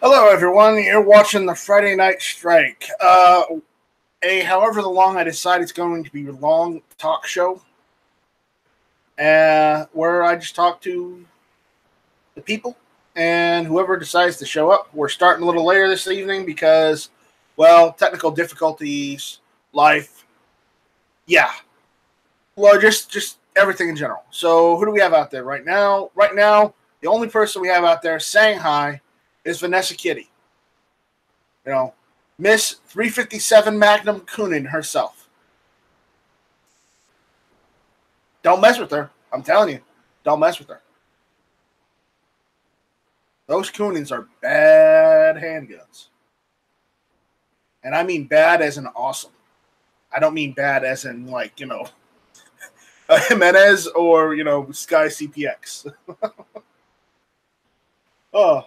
Hello, everyone. You're watching the Friday Night Strike. However long I decide it's going to be a long talk show, where I just talk to the people and whoever decides to show up. We're starting a little later this evening because, well, technical difficulties, life, yeah. Well, just everything in general. So, who do we have out there right now? Right now, the only person we have out there saying hi is Vanessa Kitty. You know, Miss 357 Magnum Coonan herself. Don't mess with her. I'm telling you. Don't mess with her. Those Coonans are bad handguns. And I mean bad as in awesome. I don't mean bad as in, like, a Jimenez or, Sky CPX. Oh,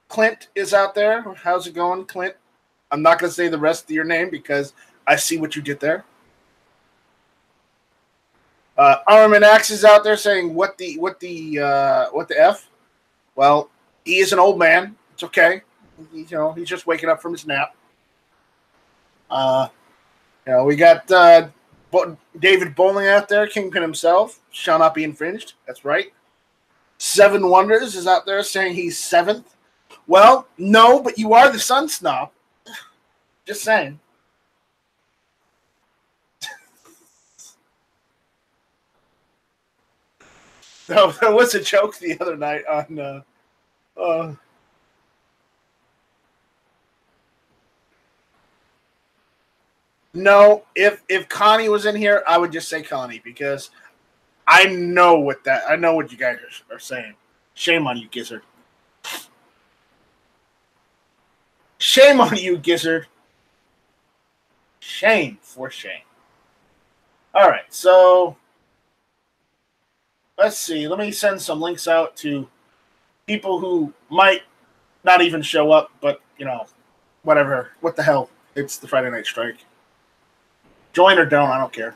Clint is out there. How's it going, Clint? I'm not going to say the rest of your name because I see what you did there. Armin Axe is out there saying, what the F? Well, he is an old man. It's okay. He's just waking up from his nap. We got David Bowling out there, Kingpin himself. Shall not be infringed. That's right. Seven Wonders is out there saying he's seventh. Well, no, but you are the sun snob. Just saying. No, there was a joke the other night on no, if Connie was in here, I would just say Connie because I know what you guys are saying. Shame on you, Gizzard. Shame on you, Gizzard. Shame for shame. All right, so let's see. Let me send some links out to people who might not even show up, but, whatever. What the hell? It's the Friday Night Strike. Join or don't, I don't care.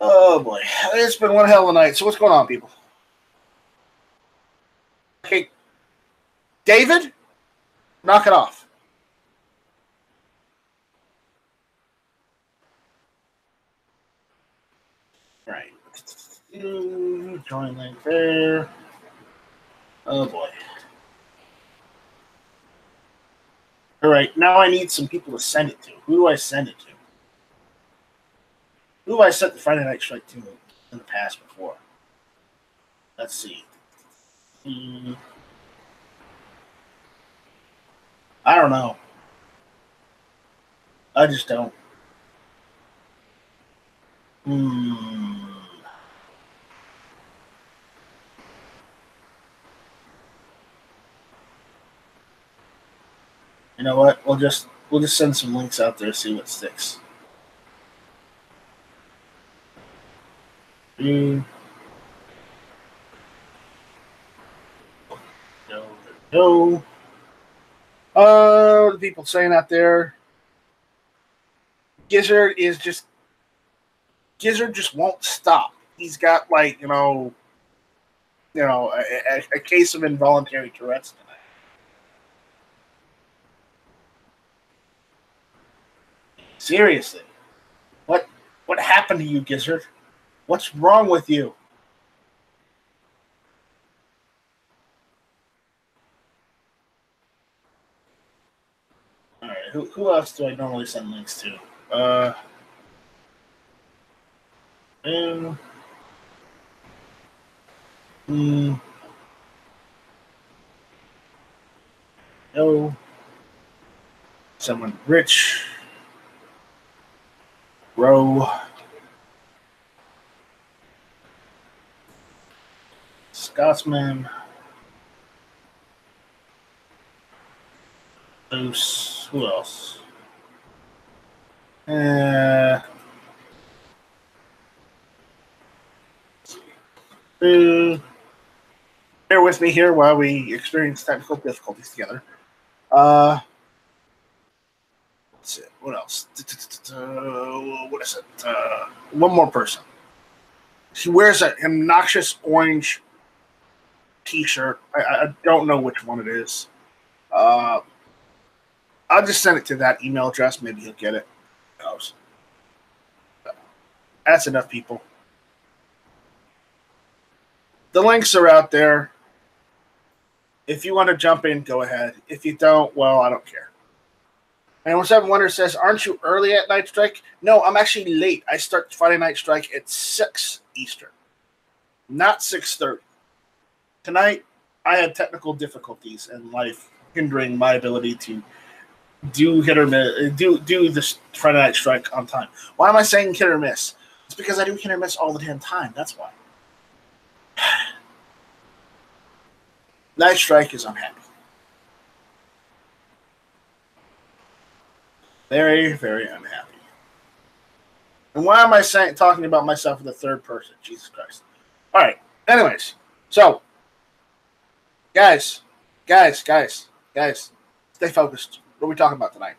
Oh, boy. It's been one hell of a night. So what's going on, people? Okay. David, knock it off. Right. Join link there. Oh, boy. All right. Now I need some people to send it to. Who do I send it to? Who have I sent the Friday Night Strike to in the past before? Let's see. I don't know. I just don't. You know what? We'll just send some links out there, see what sticks. No. The people saying out there, Gizzard just won't stop. He's got a case of involuntary Tourette's tonight. Seriously, what happened to you, Gizzard? What's wrong with you? All right, who else do I normally send links to? No. Someone rich. Row. Scotsman. Loose. Who else? Bear with me here while we experience technical difficulties together. Let's see. What else? What is it? One more person. She wears an obnoxious orange T-shirt. I don't know which one it is. I'll just send it to that email address. Maybe he'll get it. Who knows? That's enough, people. The links are out there. If you want to jump in, go ahead. If you don't, well, I don't care. And 17 Wonder says, aren't you early at Night Strike? No, I'm actually late. I start Friday Night Strike at 6 Eastern, not 6:30. Tonight, I had technical difficulties in life hindering my ability to do hit or miss, do this Friday Night Strike on time. Why am I saying hit or miss? It's because I do hit or miss all the damn time. That's why. Night Strike is unhappy. Very, very unhappy. And why am I talking about myself in the third person? Jesus Christ. All right. Anyways, so guys, stay focused. What are we talking about tonight?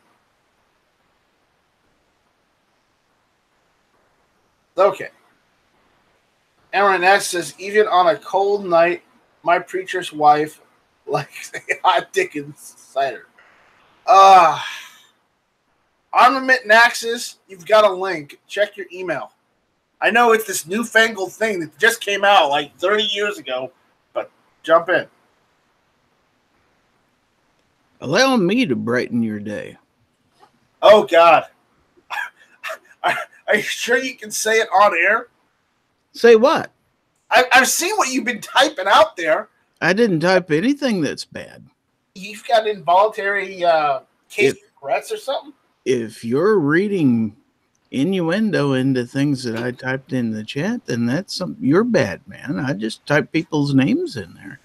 Okay. Aaron S says, even on a cold night, my preacher's wife likes a hot Dickens cider. Armament Naxes, you've got a link. Check your email. I know it's this newfangled thing that just came out like 30 years ago, but jump in. Allow me to brighten your day. Oh, God. Are you sure you can say it on air? Say what? I've seen what you've been typing out there. I didn't type anything that's bad. You've got involuntary case regrets or something? If you're reading innuendo into things that I typed in the chat, then that's you're bad, man. I just type people's names in there.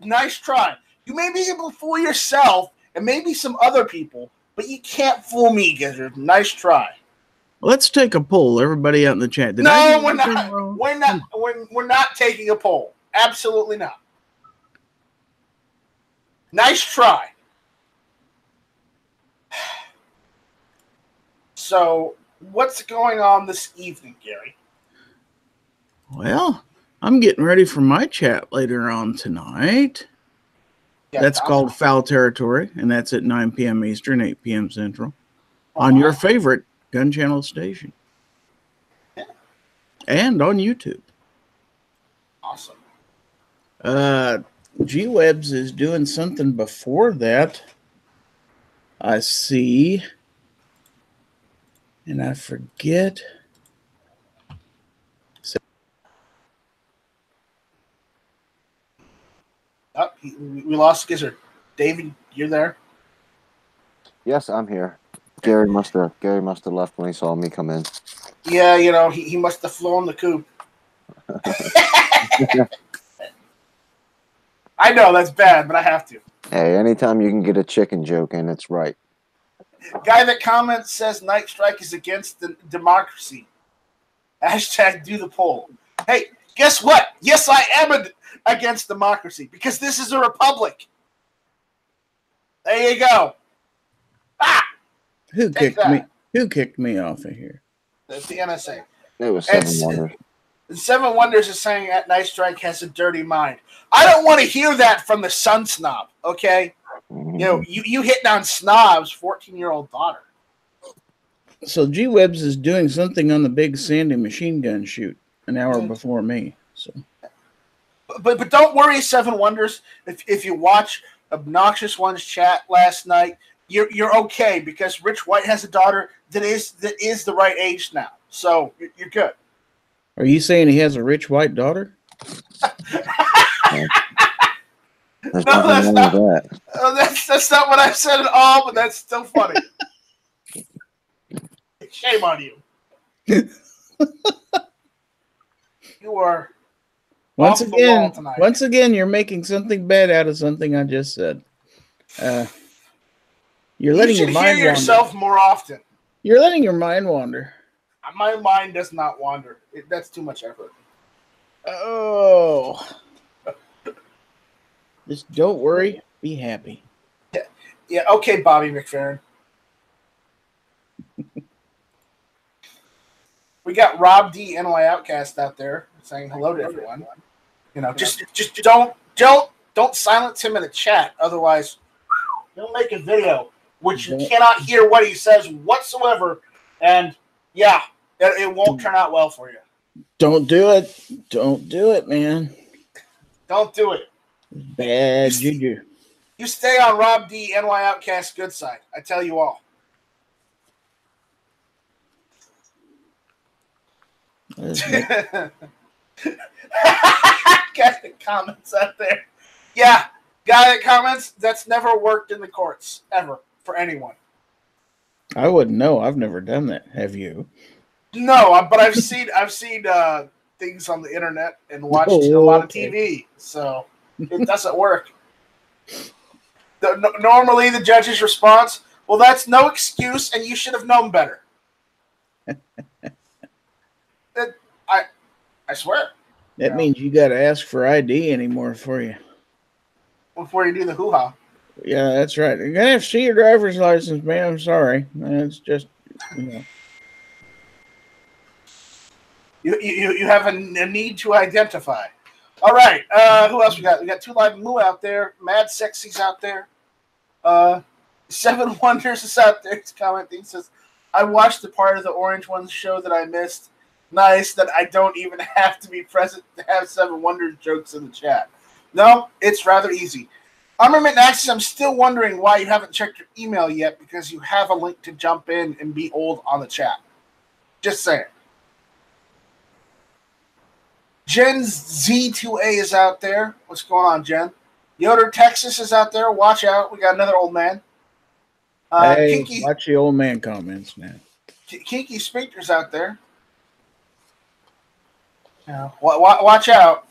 Nice try. You may be able to fool yourself and maybe some other people, but you can't fool me, Gizzard. Nice try. Let's take a poll, everybody out in the chat. No, we're not. We're not taking a poll. Absolutely not. Nice try. So, what's going on this evening, Gary? Well, I'm getting ready for my chat later on tonight. Yeah, that's called Foul Territory, and that's at 9 p.m. Eastern, 8 p.m. Central, on your favorite Gun Channel station. Yeah. And on YouTube. Awesome. G-Webs is doing something before that. I see. And I forget. We lost Gizzard. David, you're there? Yes, I'm here. Gary must have left when he saw me come in. Yeah, you know, he must have flown the coop. I know that's bad, but I have to. Hey, anytime you can get a chicken joke in, it's right. Guy that comments says Night Strike is against the democracy. Hashtag do the poll. Hey, guess what? Yes, I am against democracy because this is a republic. There you go. Ah! Who kicked me off of here? That's the NSA. It was 7 Wonders. 7 Wonders is saying that Night Strike has a dirty mind. I don't want to hear that from the Sun Snob, okay? You know, you hitting on Snob's 14-year-old daughter. So G-Webs is doing something on the Big Sandy machine gun shoot an hour before me. So, but don't worry, 7 Wonders. If you watch Obnoxious One's chat last night, you're okay because Rich White has a daughter that is the right age now. So you're good. Are you saying he has a Rich White daughter? No, that's not what I said at all, but that's still funny. Shame on you. You are once again, you're making something bad out of something I just said. You're letting your mind hear yourself wander. More often. You're letting your mind wander. My mind does not wander. That's too much effort. Oh. Just don't worry. Be happy. Yeah. Okay, Bobby McFerrin. We got Rob D. NY Outcast out there saying hello to everyone. Just don't silence him in the chat. Otherwise, he'll make a video which you cannot hear what he says whatsoever, and yeah, it won't turn out well for you. Don't do it. Don't do it, man. Don't do it. Bad juju. You stay on Rob D, NY Outcast good side. I tell you all. Got the comments out there. Yeah, guy that comments, that's never worked in the courts, ever, for anyone. I wouldn't know. I've never done that. Have you? No, but I've seen things on the internet and watched a lot of TV, so it doesn't work. Normally, the judge's response, well, that's no excuse, and you should have known better. I swear. That means you got to ask for ID anymore for you. Before you do the hoo-ha. Yeah, that's right. You're going to have to see your driver's license, man. I'm sorry. It's just, You have a need to identify. All right. Who else we got? We got Two Live Moo out there. Mad Sexy's out there. Seven Wonders is out there. He's commenting. He says, I watched the part of the Orange Ones show that I missed. Nice that I don't even have to be present to have Seven Wonders jokes in the chat. No, it's rather easy. Armament Axis, I'm still wondering why you haven't checked your email yet because you have a link to jump in and be old on the chat. Just saying. Jen Z2A is out there. What's going on, Jen? Yoder, Texas is out there. Watch out. We got another old man. Hey, Kinky, watch the old man comments now. Kinky Speaker's out there. Watch out.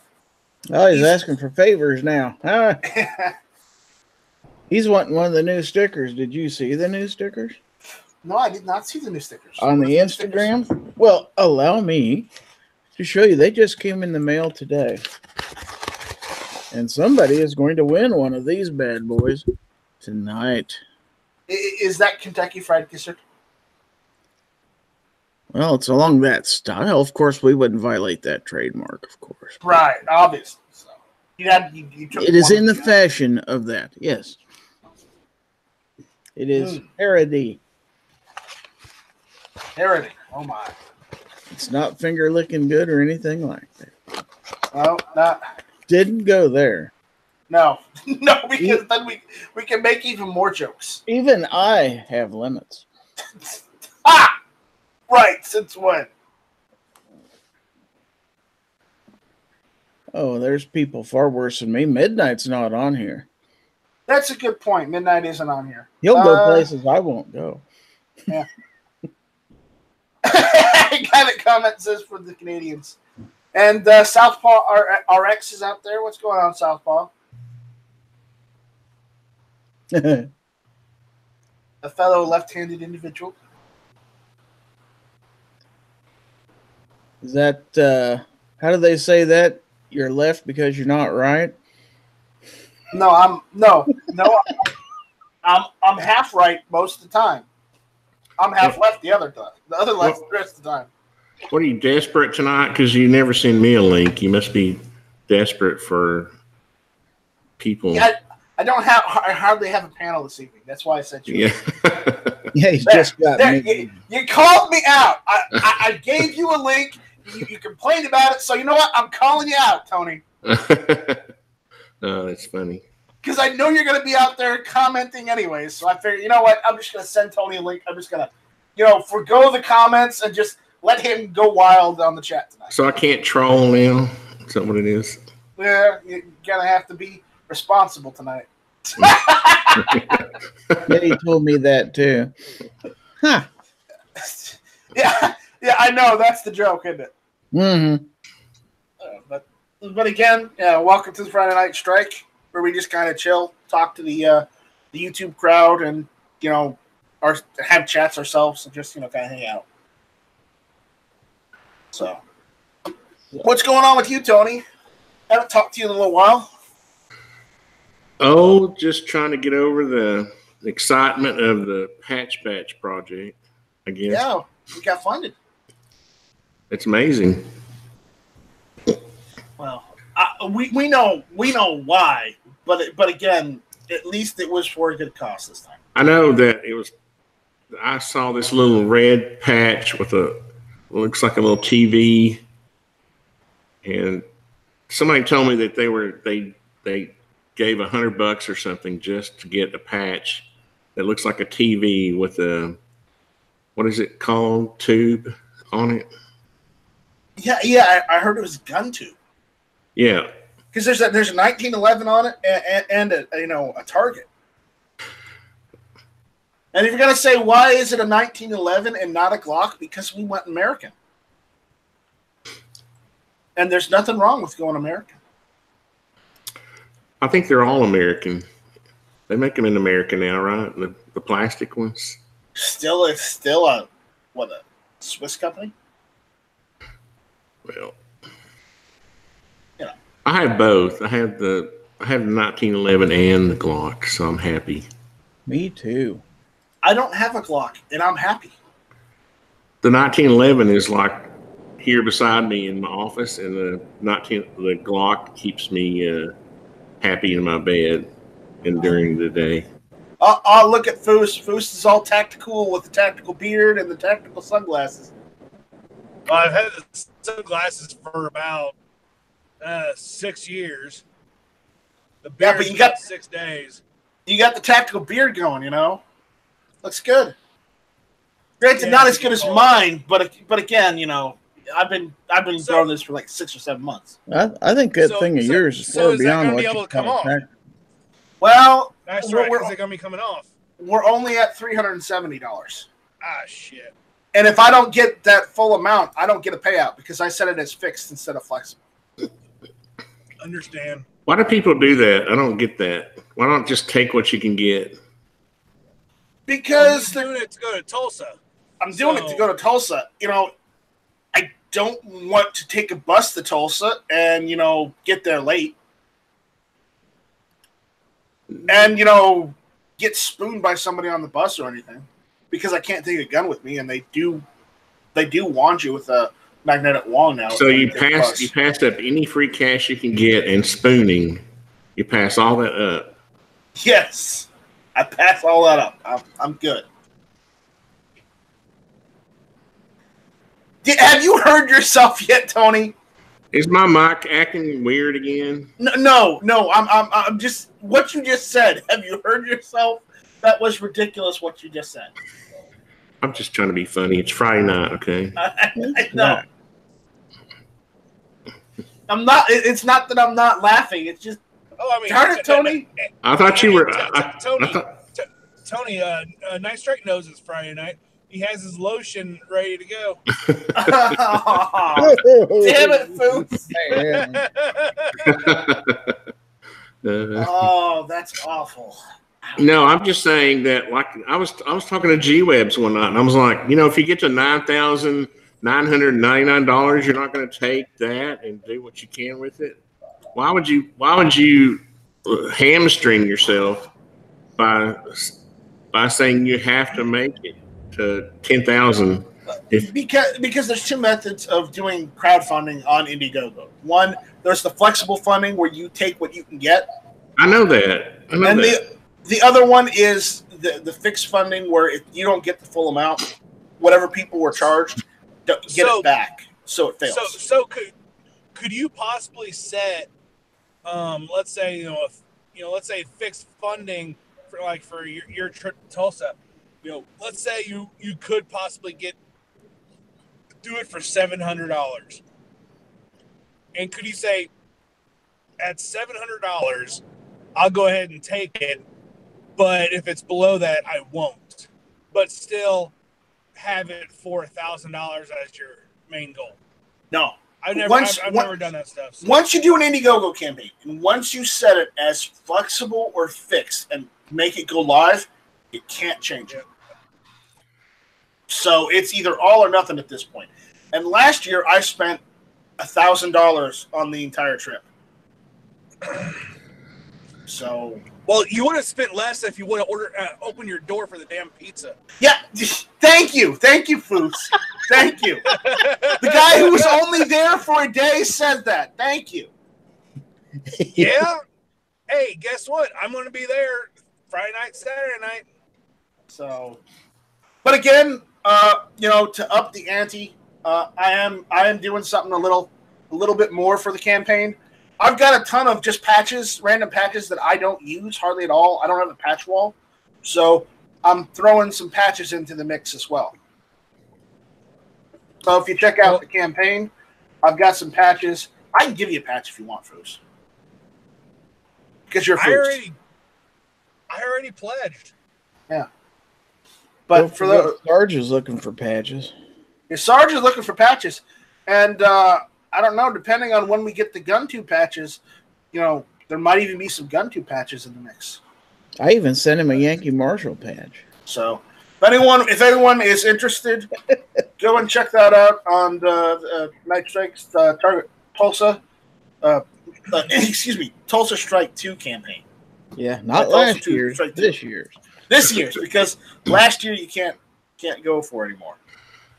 Oh, he's asking for favors now. Huh? He's wanting one of the new stickers. Did you see the new stickers? No, I did not see the new stickers. On the Instagram? Stickers? Well, allow me to show you. They just came in the mail today. And somebody is going to win one of these bad boys tonight. Is that Kentucky Fried Kisser? Well, it's along that style. Of course, we wouldn't violate that trademark, of course. Right, obviously. So it is in the fashion of that, yes. It is parody. Parody, oh my. It's not finger licking good or anything like that. No, not. Didn't go there. No, because then we can make even more jokes. Even I have limits. Ah! Right, since when? Oh, there's people far worse than me. Midnight's not on here. That's a good point. Midnight isn't on here. He'll go places I won't go. Yeah. Kind of comment says for the Canadians. And Southpaw RX is out there. What's going on, Southpaw? A fellow left-handed individual. Is that how do they say that? You're left because you're not right? No, I'm half right most of the time. I'm half left the other time. The other left the rest of the time. What are you desperate tonight? Because you never send me a link. You must be desperate for people. Yeah, I hardly have a panel this evening. That's why I sent you. Yeah. Yeah, he's just got me. You called me out. I gave you a link. You complained about it. So you know what? I'm calling you out, Tony. Oh, that's funny. Because I know you're going to be out there commenting anyways. So I figured, you know what? I'm just going to send Tony a link. I'm just going to, forgo the comments and just let him go wild on the chat tonight. So I can't troll now? Is that what it is? Yeah, you're going to have to be responsible tonight. Yeah, he told me that too. Huh. Yeah, I know. That's the joke, isn't it? Mm-hmm. But again, welcome to the Friday Night Strike, where we just kind of chill, talk to the YouTube crowd, and have chats ourselves, and just kind of hang out. So, what's going on with you, Tony? Haven't talked to you in a little while. Oh, just trying to get over the excitement of the Patch Batch project, I guess. Yeah, we got funded. It's amazing. Well, We know why, but again, at least it was for a good cause this time. I know that it was. I saw this little red patch with looks like a little TV, and somebody told me that they gave $100 or something just to get a patch that looks like a TV with a, what is it called, tube on it. Yeah, I heard it was a gun tube. Yeah, because there's a 1911 on it and a target. And if you're gonna say why is it a 1911 and not a Glock, because we went American, and there's nothing wrong with going American. I think they're all American. They make them in America now, right? The plastic ones. Still a Swiss company? Well, yeah. I have both. I have the 1911 and the Glock, so I'm happy. Me too. I don't have a Glock, and I'm happy. The 1911 is like here beside me in my office, and the Glock keeps me happy in my bed and during the day. I'll look at Foos. Foos is all tactical with the tactical beard and the tactical sunglasses. Well, I've had the sunglasses for about 6 years. The beard but you got 6 days. You got the tactical beard going, Looks good. Granted, not as good as mine, but again, I've been growing this for like 6 or 7 months. I think that thing of yours is far beyond what you come off. Well, that's right. Is it gonna be coming off? We're only at $370. Ah, shit. And if I don't get that full amount, I don't get a payout because I set it as fixed instead of flexible. Understand? Why do people do that? I don't get that. Why don't just take what you can get? Because I'm doing it to go to Tulsa. I'm doing it to go to Tulsa. I don't want to take a bus to Tulsa and, get there late. And, get spooned by somebody on the bus or anything. Because I can't take a gun with me, and they do wand you with a magnetic wand now. So you passed up any free cash you can get and spooning. You pass all that up. Yes. I pass all that up. I'm good. Have you heard yourself yet, Tony? Is my mic acting weird again? No. I'm just what you just said. Have you heard yourself? That was ridiculous. What you just said. I'm just trying to be funny. It's Friday night, okay? I know. I'm not. It's not that I'm not laughing. It's just. Oh, I mean, darn it, Tony. I thought you were. Tony, Night Strike knows it's Friday night. He has his lotion ready to go. Oh, damn it, Foots. Oh, that's awful. No, I'm just saying that. Like I was talking to G-Webs one night, and I was like, if you get to $9,999, you're not going to take that and do what you can with it. Why would you hamstring yourself by saying you have to make it to 10,000? Because there's two methods of doing crowdfunding on Indiegogo. One, there's the flexible funding where you take what you can get. I know that. The other one is the fixed funding where if you don't get the full amount, whatever people were charged, get it back, so it fails. So could you possibly set, let's say let's say fixed funding for your trip to Tulsa, let's say you could possibly do it for $700, and could you say at $700 I'll go ahead and take it, but if it's below that I won't, but still have it for $1,000 as your main goal? No. I've never done that stuff. So. Once you do an Indiegogo campaign, and once you set it as flexible or fixed and make it go live, you can't change it. So it's either all or nothing at this point. And last year, I spent $1,000 on the entire trip. So. Well, you would have spent less if you would have open your door for the damn pizza. Yeah, thank you, Foos. Thank you. The guy who was only there for a day said that. Thank you. Yeah. Hey, guess what? I'm going to be there Friday night, Saturday night. So, but again, to up the ante, I am doing something a little bit more for the campaign. I've got a ton of just patches, random patches that I don't use hardly at all. I don't have a patch wall, so I'm throwing some patches into the mix as well. So if you check out the campaign, I've got some patches. I can give you a patch if you want, Foos. Because you're Foos. I already pledged. Yeah. But for the Sarge is looking for patches. Your Sarge is looking for patches. And I don't know, depending on when we get the Gun 2 patches, there might even be some Gun 2 patches in the mix. I even sent him a Yankee Marshall patch. So if anyone is interested, go and check that out on the Night Strike's Target Tulsa. Tulsa Strike 2 campaign. Yeah, not last year's, this year's. This year's, because last year you can't go for anymore.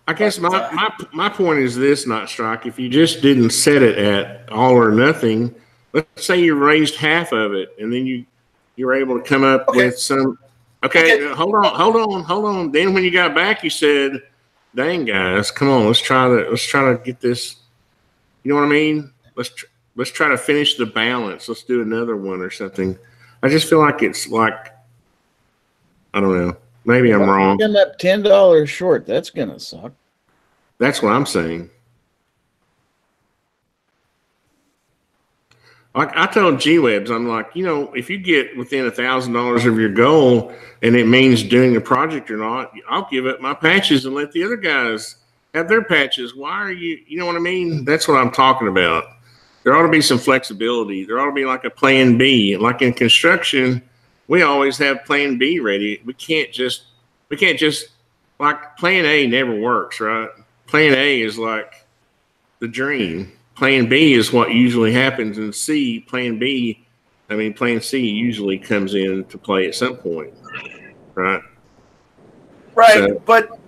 I guess my point is this, not Strike. If you just didn't set it at all or nothing, let's say you raised half of it, and then you were able to come up with some. Okay, hold on. Then when you got back, you said, "Dang guys, come on, let's try to get this." You know what I mean? Let's try to finish the balance. Let's do another one or something. I just feel like it's like, I don't know. Maybe I'm wrong. Getting up $10 short. That's gonna suck. That's what I'm saying. Like I told G-Webs, I'm like, if you get within $1,000 of your goal and it means doing a project or not, I'll give up my patches and let the other guys have their patches. Why are you know what I mean? That's what I'm talking about. There ought to be some flexibility. There ought to be like a plan B. Like in construction, we always have plan B ready. We can't just like plan A never works, right? Plan A is like the dream. Plan B is what usually happens, and plan C usually comes into play at some point, right? Right, so, but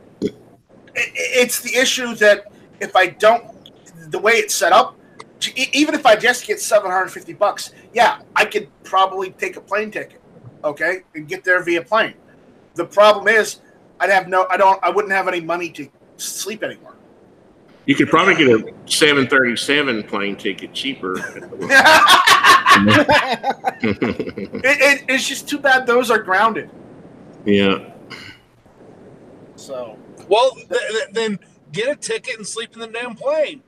it's the issue that if I don't, the way it's set up, even if I just get $750, yeah, I could probably take a plane ticket, okay, and get there via plane. The problem is, I wouldn't have any money to sleep anymore. You could probably get a 737 plane ticket cheaper. It's just too bad those are grounded. Yeah. So. Well, then get a ticket and sleep in the damn plane.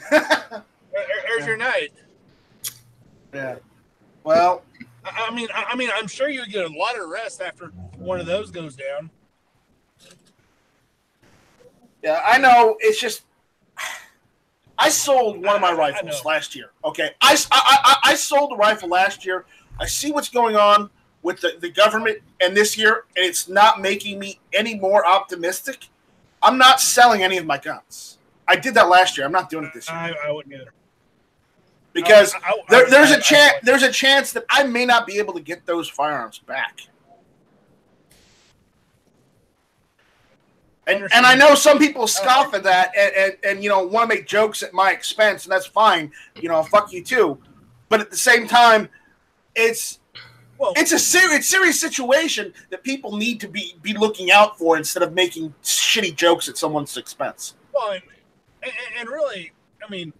There's your night. Yeah. Well, I mean, I'm sure you would get a lot of rest after one of those goes down. Yeah, I know. It's just I sold one of my rifles last year. Okay, I sold the rifle last year. I see what's going on with the government and this year, and it's not making me any more optimistic. I'm not selling any of my guns. I did that last year. I'm not doing it this year. I wouldn't either. Because there's a chance that I may not be able to get those firearms back. And I know some people scoff at that and want to make jokes at my expense, and that's fine. Fuck you too. But at the same time, it's a serious situation that people need to be looking out for instead of making shitty jokes at someone's expense. Well, and really, I mean,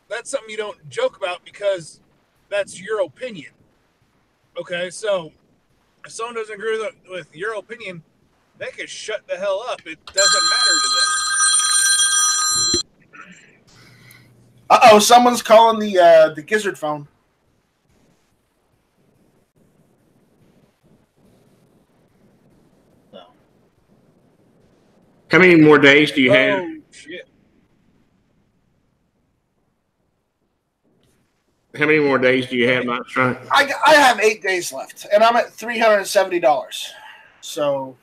that's something you don't joke about because that's your opinion. Okay, so if someone doesn't agree with your opinion, they can shut the hell up. It doesn't matter to them. Someone's calling the Gizzard phone. No. How many more days do you have? Oh, shit. How many more days do you have, Not Strike? I have 8 days left, and I'm at $370. So...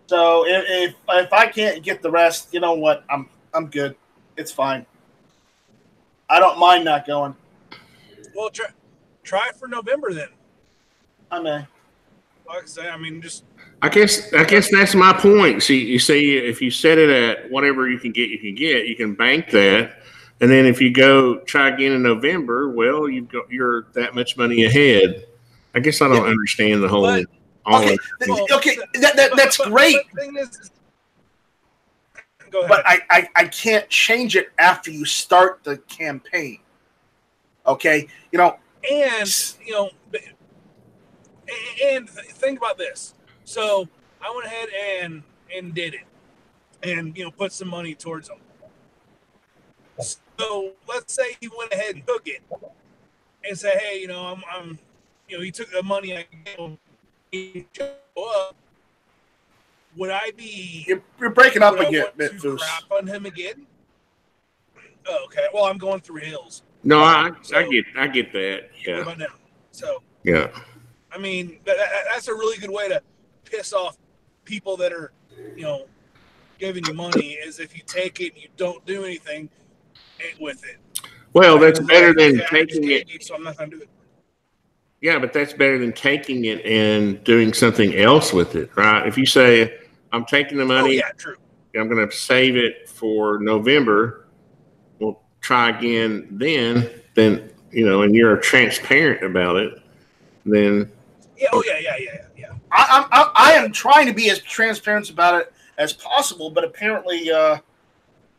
So if I can't get the rest, you know what? I'm good. It's fine. I don't mind not going. Well, try for November then. I may. Like I say, I mean, just I guess that's my point. See, you see, if you set it at whatever you can get, you can bank that, and then if you go try again in November, well, you're that much money ahead. I guess I don't understand the whole. Okay, that's great. But the thing is, go ahead. But I can't change it after you start the campaign. Okay, and and think about this. So I went ahead and did it, and put some money towards them. So let's say he went ahead and took it, and said, "Hey, I'm he took the money I gave him. He show up. Would I be? You're breaking up again, to crap on him again? Oh, okay. Well, I'm going through hills. No, I get that. Yeah. What about now? So yeah. I mean, that's a really good way to piss off people that are, giving you money. Is if you take it and you don't do anything with it. Well, that's better than taking it. So I'm not going to do it. Yeah, but that's better than taking it and doing something else with it, right? If you say, I'm taking the money, yeah, true. I'm going to save it for November, we'll try again then, and you're transparent about it, then. Yeah, yeah. I am trying to be as transparent about it as possible, but apparently,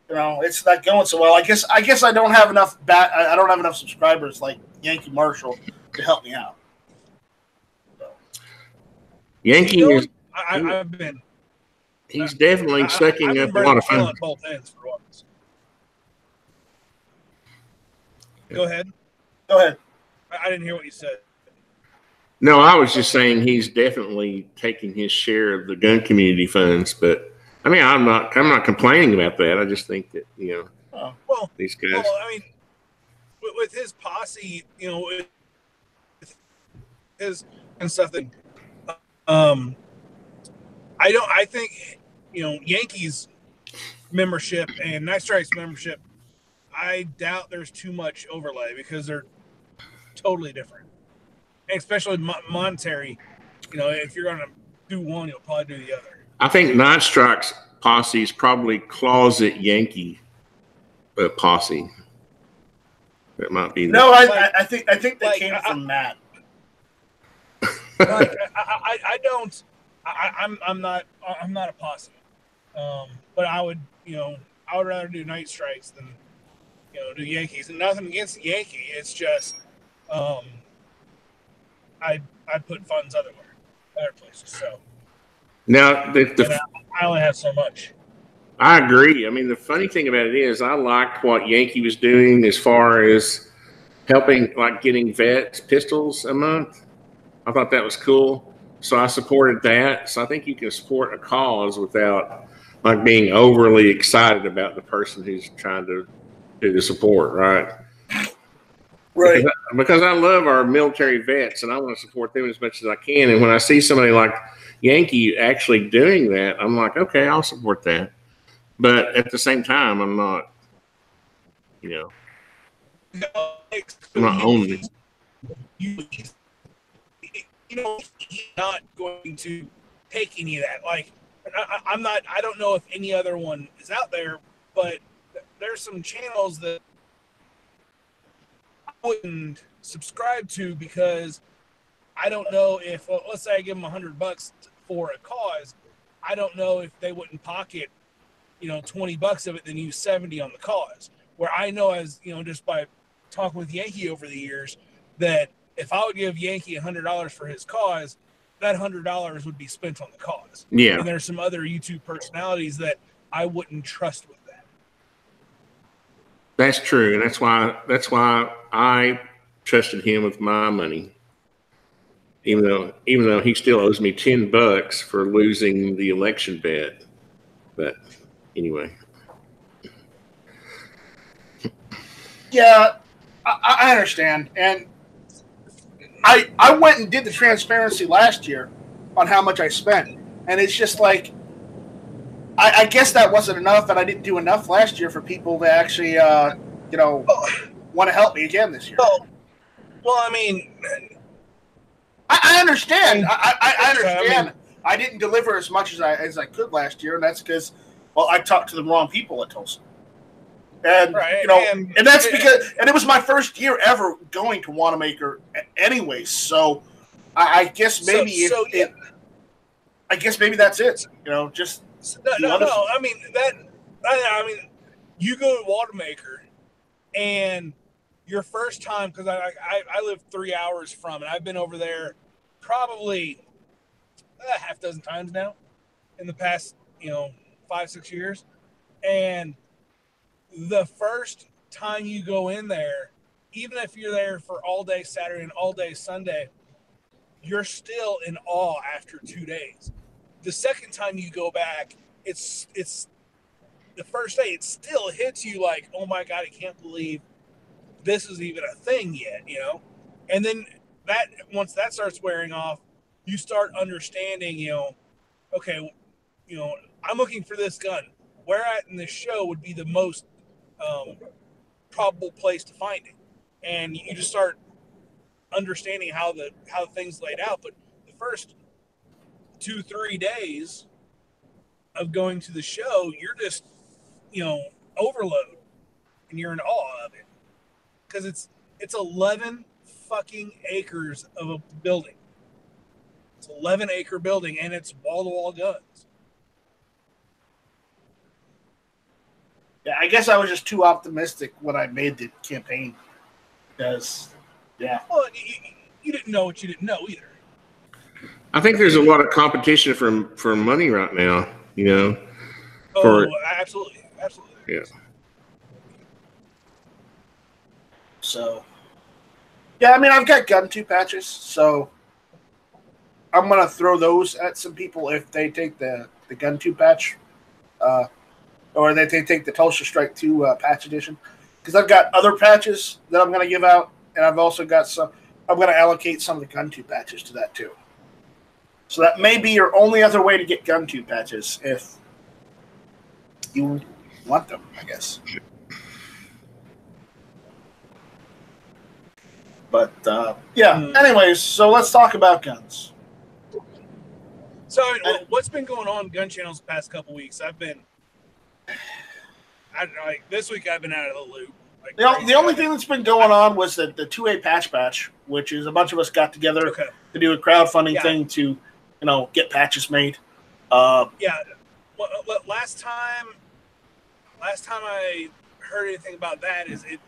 it's not going so well. I guess I don't have enough I don't have enough subscribers like Yankee Marshall to help me out. So. Yankee is. I've been. He's definitely sucking up a lot of fun. Both ends for once. Go ahead. I didn't hear what you said. No, I was just saying he's definitely taking his share of the gun community funds, but I mean, I'm not complaining about that. I just think that these guys. Well, I mean, with his posse, with his and stuff that, I think Yankees membership and Night Strike's membership, I doubt there's too much overlay because they're totally different. And especially monetary, if you're going to do one, you'll probably do the other. I think Night Strike's posse is probably closet Yankee posse. That might be. No, I think they came from Matt. I don't. I'm not a posse. But I would rather do Night Strikes than do Yankees. And nothing against the Yankee. It's just I put funds other places. So now I only have so much. I agree. I mean, the funny thing about it is I liked what Yankee was doing as far as helping, like getting vets pistols a month. I thought that was cool. So I supported that. So I think you can support a cause without like being overly excited about the person who's trying to do the support, right? Right. Because I love our military vets and I want to support them as much as I can. And when I see somebody like Yankee actually doing that, I'm like, okay, I'll support that. But at the same time, I'm not, I'm not owning it. He's not going to take any of that. Like, I don't know if any other one is out there, but there's some channels that I wouldn't subscribe to because I don't know if, let's say I give them $100 for a cause. I don't know if they wouldn't pocket, $20 of it, then use 70 on the cause. Where I know, as just by talking with Yankee over the years, that if I would give Yankee $100 for his cause, that $100 would be spent on the cause. Yeah. And there's some other YouTube personalities that I wouldn't trust with that. That's true, and that's why I trusted him with my money, even though he still owes me $10 for losing the election bet. But anyway, yeah, I understand, and I went and did the transparency last year on how much I spent, and it's just like I guess that wasn't enough, and I didn't do enough last year for people to actually want to help me again this year. Well, I mean, I understand. I understand. I didn't deliver as much as I could last year, and that's because, well, I talked to the wrong people at Tulsa. And, Right, you know, and that's because, and it was my first year ever going to Wanamaker anyway, so I guess maybe I guess maybe that's it. You know, just no. I mean you go to Wanamaker, and your first time, because I live 3 hours from it. I've been over there probably a half dozen times now in the past 5-6 years, and the first time you go in there, even if you're there for all day Saturday and all day Sunday, you're still in awe after 2 days. The second time you go back, it's the first day, it still hits you like, oh my God, I can't believe this is even a thing yet, And then once that starts wearing off, you start understanding, okay, I'm looking for this gun. Where at in this show would be the most probable place to find it, and you just start understanding how things laid out. But the first 2-3 days of going to the show, you're just overload, and you're in awe of it because it's 11 fucking acres of a building. It's 11-acre building, and it's wall-to-wall guns. Yeah, I guess I was just too optimistic when I made the campaign. Because, yeah. Well, you didn't know what you didn't know either. I think there's a lot of competition for money right now, Oh, absolutely. Yeah. So, yeah, I mean, I've got gun 2 patches, so I'm going to throw those at some people if they take the gun 2 patch. Or they take the Tulsa Strike 2 patch edition. Because I've got other patches that I'm going to give out, and I've also got some. I'm going to allocate some of the gun 2 patches to that too. So that may be your only other way to get gun 2 patches if you want them, I guess. But yeah. Anyways, so let's talk about guns. So what's been going on gun channels the past couple weeks? This week I've been out of the loop. The only thing that's been going on was the 2A patch, which is a bunch of us got together to do a crowdfunding thing to, get patches made. Yeah. Well, last time I heard anything about that is it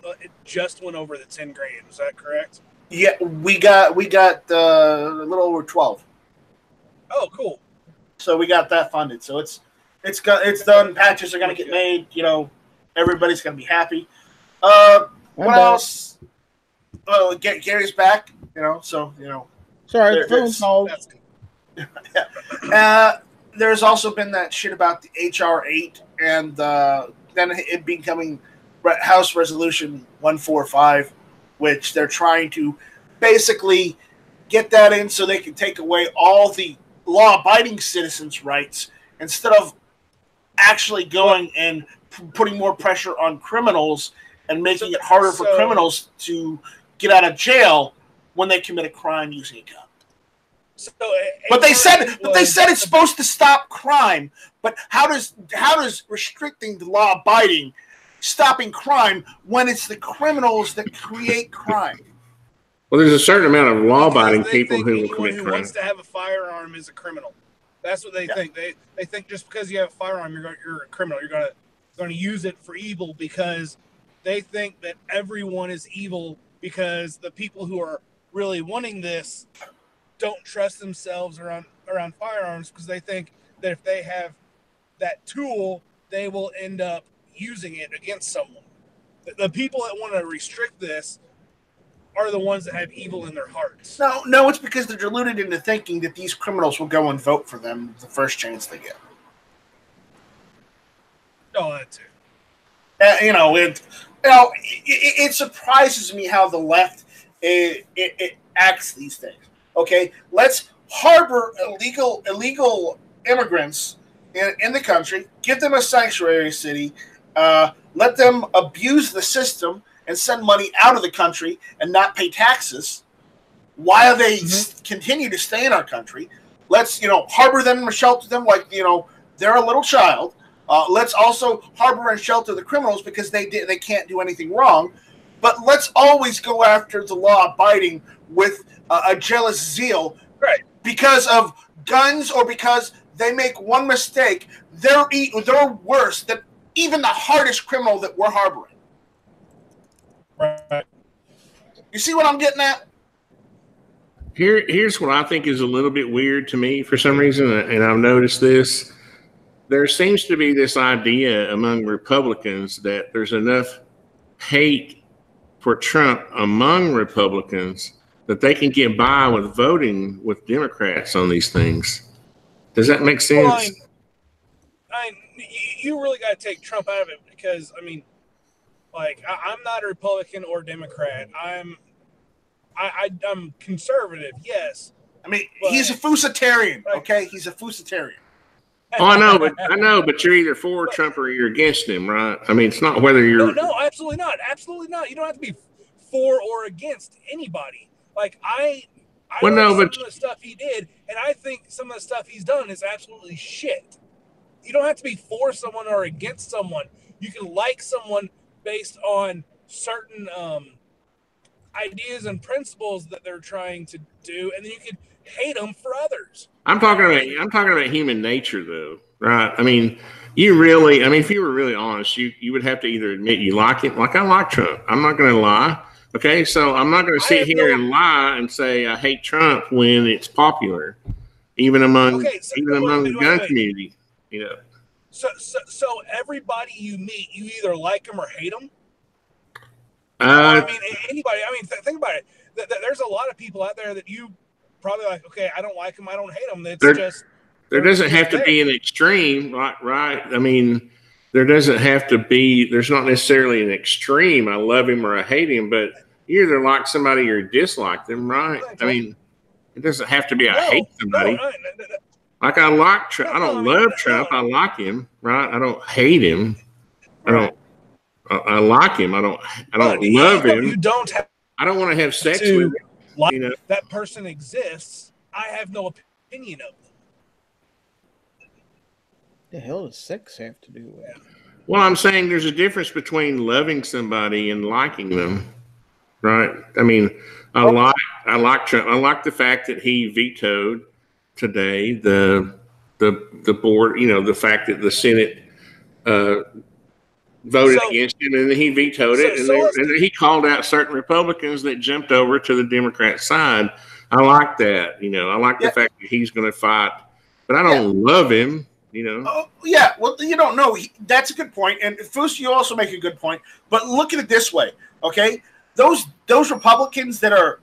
just went over the 10 grand. Is that correct? Yeah, we got a little over 12. Oh, cool. So we got that funded. So it's done. Patches are going to get made. Everybody's going to be happy. What else? Well, Gary's back. So Sorry, phone call. There's also been that shit about the HR 8 and then it becoming House Resolution 145, which they're trying to basically get that in so they can take away all the law-abiding citizens' rights instead of actually going and putting more pressure on criminals and making it harder for criminals to get out of jail when they commit a crime using a gun. But they said it's supposed to stop crime. But how does restricting the law-abiding stopping crime when it's the criminals that create crime? Well, there's a certain amount of law-abiding people who will commit crime. Who wants to have a firearm is a criminal. That's what they think. They think just because you have a firearm, you're a criminal. You're going to use it for evil because they think that everyone is evil because the people who are really wanting this don't trust themselves around firearms because they think that if they have that tool, they will end up using it against someone. The people that want to restrict this are the ones that have evil in their hearts. No, it's because they're deluded into thinking that these criminals will go and vote for them the first chance they get. Oh, that too. It surprises me how the left it acts these things. Okay, let's harbor illegal immigrants in the country, give them a sanctuary city, let them abuse the system and send money out of the country and not pay taxes while they continue to stay in our country. let's harbor them and shelter them like they're a little child. Let's also harbor and shelter the criminals because they can't do anything wrong. But let's always go after the law-abiding with a jealous zeal, right? Because of guns or because they make one mistake, they're worse than even the hardest criminal that we're harboring. Right. You see what I'm getting at? Here's what I think is a little bit weird to me for some reason, and I've noticed this. There seems to be this idea among Republicans that there's enough hate for Trump among Republicans that they can get by with voting with Democrats on these things. Does that make sense? Well, you really got to take Trump out of it because, I'm not a Republican or Democrat. I'm conservative, yes. He's a Fusitarian, okay? He's a Fusitarian. Oh, I know, but you're either for Trump or you're against him, right? It's not whether you're... No, absolutely not. Absolutely not. You don't have to be for or against anybody. I like some of the stuff he did, and I think some of the stuff he's done is absolutely shit. You don't have to be for someone or against someone. You can like someone based on certain ideas and principles that they're trying to do, and then you can hate them for others. I'm talking about human nature, though, right? You really, if you were really honest, you would have to either admit you like it. Like I like Trump. I'm not going to lie. Okay, so I'm not going to sit here and lie and say I hate Trump when it's popular, even among the gun community. So everybody you meet, you either like them or hate them. Anybody. Think about it. There's a lot of people out there that you probably like. Okay, I don't like them. I don't hate them. There doesn't have to be an extreme, right? There doesn't have to be. There's not necessarily an extreme. I love him or I hate him, but you either like somebody or dislike them, right? It doesn't have to be I hate somebody. No. Like I like Trump. I don't love Trump. I like him, right? I don't hate him. I like him. I don't love him. You don't have. I don't want to have sex with him. That person exists. I have no opinion of them. The hell does sex have to do with it? Well, I'm saying there's a difference between loving somebody and liking them, right? I like Trump. I like the fact that he vetoed today the board. The fact that the Senate voted against him, and then he vetoed it, and then he called out certain Republicans that jumped over to the Democrat side. I like that. I like the fact that he's going to fight, but I don't love him. Oh, yeah. Well, you don't know. That's a good point. And Foos, you also make a good point. But look at it this way, okay? Those Republicans that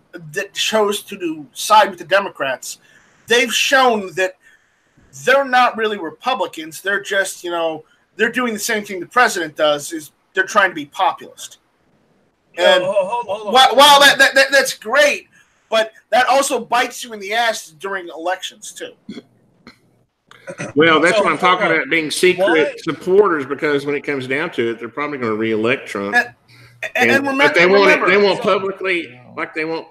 chose to side with the Democrats, they've shown that they're not really Republicans. They're just, they're doing the same thing the president does. Is they're trying to be populist. And hold on. While that's great, but that also bites you in the ass during elections too. Well, that's what I'm talking about, being secret supporters, because when it comes down to it, they're probably going to re-elect Trump. And remember, they won't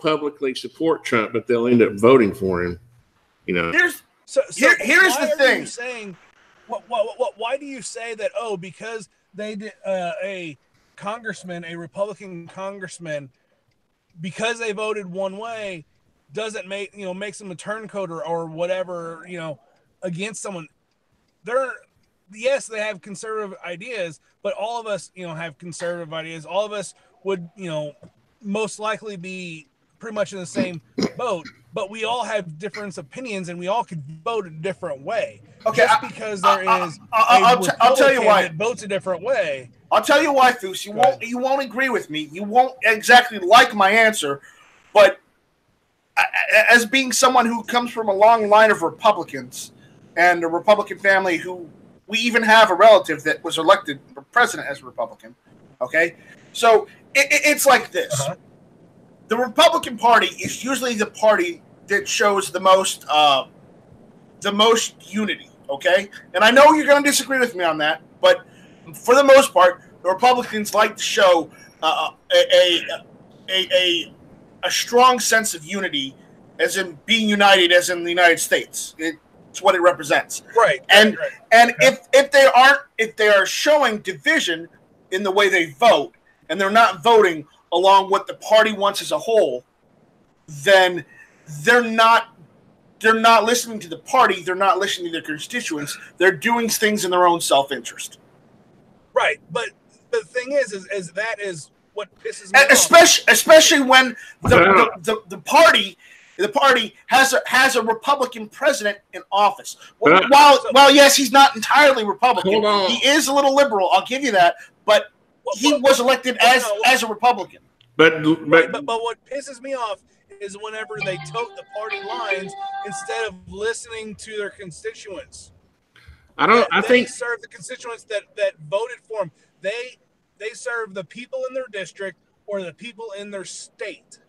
publicly support Trump, but they'll end up voting for him. Here's the thing. Why do you say that? Oh, because they did a Republican congressman, because they voted one way, doesn't makes them a turncoat or whatever, against someone. Yes, they have conservative ideas, but all of us, have conservative ideas. All of us would, most likely be pretty much in the same boat, but we all have different opinions and we all could vote a different way. Okay, just because I'll tell you why. That votes a different way. I'll tell you why, Foos. You won't agree with me. You won't exactly like my answer, but as being someone who comes from a long line of Republicans and a Republican family, who we even have a relative that was elected president as a Republican. Okay, so it's like this: the Republican Party is usually the party that shows the most unity. Okay, and I know you're going to disagree with me on that, but for the most part, the Republicans like to show a strong sense of unity as in being united, as in the United States. It's what it represents. Right. And right. and if they are showing division in the way they vote, and they're not voting along what the party wants as a whole, then they're not listening to the party. They're not listening to their constituents. They're doing things in their own self-interest. Right, but the thing is that is what pisses me off. Especially when the party has a Republican president in office. While yes, he's not entirely Republican. He is a little liberal. I'll give you that. But he was elected as a Republican. But what pisses me off is whenever they tote the party lines instead of listening to their constituents. I think serve the constituents that voted for them. They serve the people in their district or the people in their state.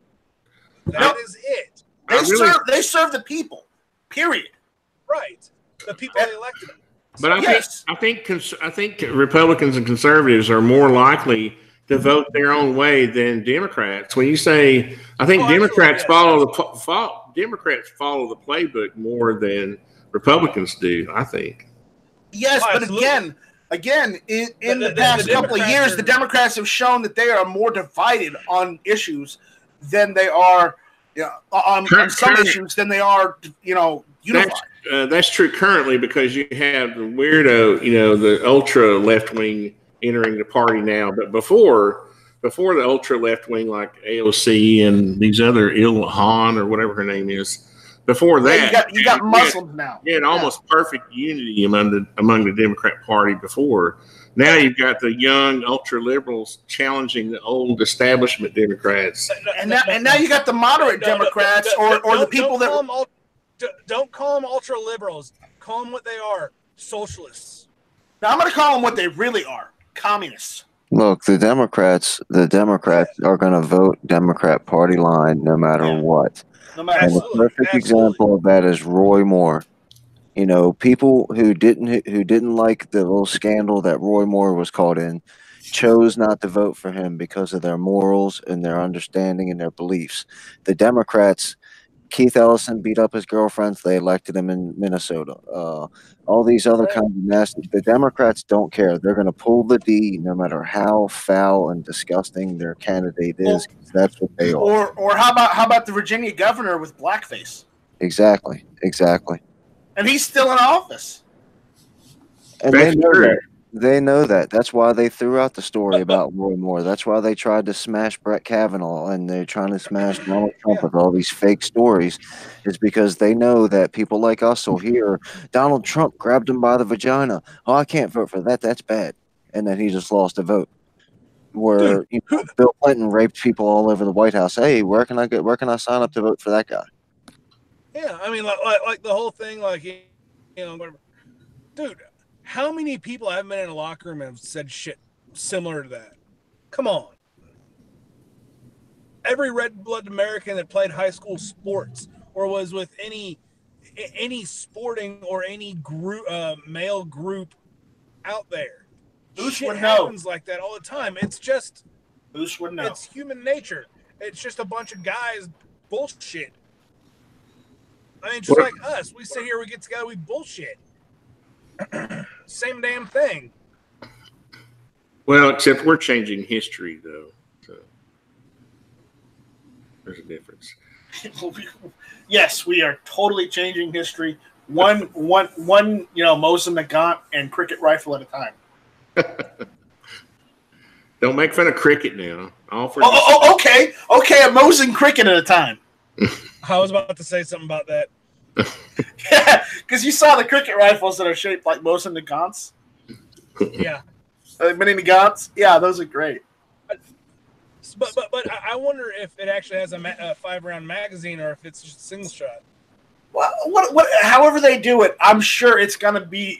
That is it. They serve the people. Period. Right. The people they elected them. But I think Republicans and conservatives are more likely to vote their own way than Democrats. When you say, I think Democrats follow the playbook more than Republicans do. I think. Yes, but again, in the past couple of years, the Democrats have shown that they are more divided on issues than they are on some issues than they are, unified. That's true currently because you have the weirdo, the ultra left wing entering the party now. But before the ultra left wing, like AOC and these other Ilhan or whatever her name is, before that, you got Muslims now. You had almost perfect unity among the Democrat Party before. Now you've got the young ultra liberals challenging the old establishment Democrats, and now you got the moderate Democrats or the people don't call them ultra liberals. Call them what they are: socialists. Now I'm going to call them what they really are: communists. Look, the Democrats are going to vote Democrat Party line no matter what. And a perfect example of that is Roy Moore. People who didn't like the little scandal that Roy Moore was caught in chose not to vote for him because of their morals and their understanding and their beliefs. The Democrats, Keith Ellison beat up his girlfriends. They elected him in Minnesota. All these other kinds of nasty. The Democrats don't care. They're going to pull the D no matter how foul and disgusting their candidate is. That's what they are. Or how about the Virginia governor with blackface? Exactly. And he's still in office. And they know that. They know that. That's why they threw out the story about Roy Moore. That's why they tried to smash Brett Kavanaugh and they're trying to smash Donald Trump with all these fake stories. Is because they know that people like us will hear Donald Trump grabbed him by the vagina. Oh, I can't vote for that. That's bad. And then he just lost a vote. Where Bill Clinton raped people all over the White House. Hey, where can I sign up to vote for that guy? Yeah, I mean, like the whole thing, whatever. Dude, how many people have been in a locker room and have said shit similar to that? Come on. Every red-blooded American that played high school sports or was with any sporting or any group, male group out there, shit happens like that all the time. It's just, it's human nature. It's just a bunch of guys bullshit. I mean, just like us, we sit here, we get together, we bullshit. Same damn thing. Well, except we're changing history, though. So there's a difference. Yes, we are totally changing history. One, Mosin Nagant and cricket rifle at a time. Don't make fun of cricket now. Okay. A Mosin cricket at a time. I was about to say something about that. Yeah, because you saw the cricket rifles that are shaped like Mosin Nagants. Yeah. Mini Nagants. Yeah, those are great. But I wonder if it actually has a 5-round magazine or if it's just a single shot. Well, however they do it, I'm sure it's gonna be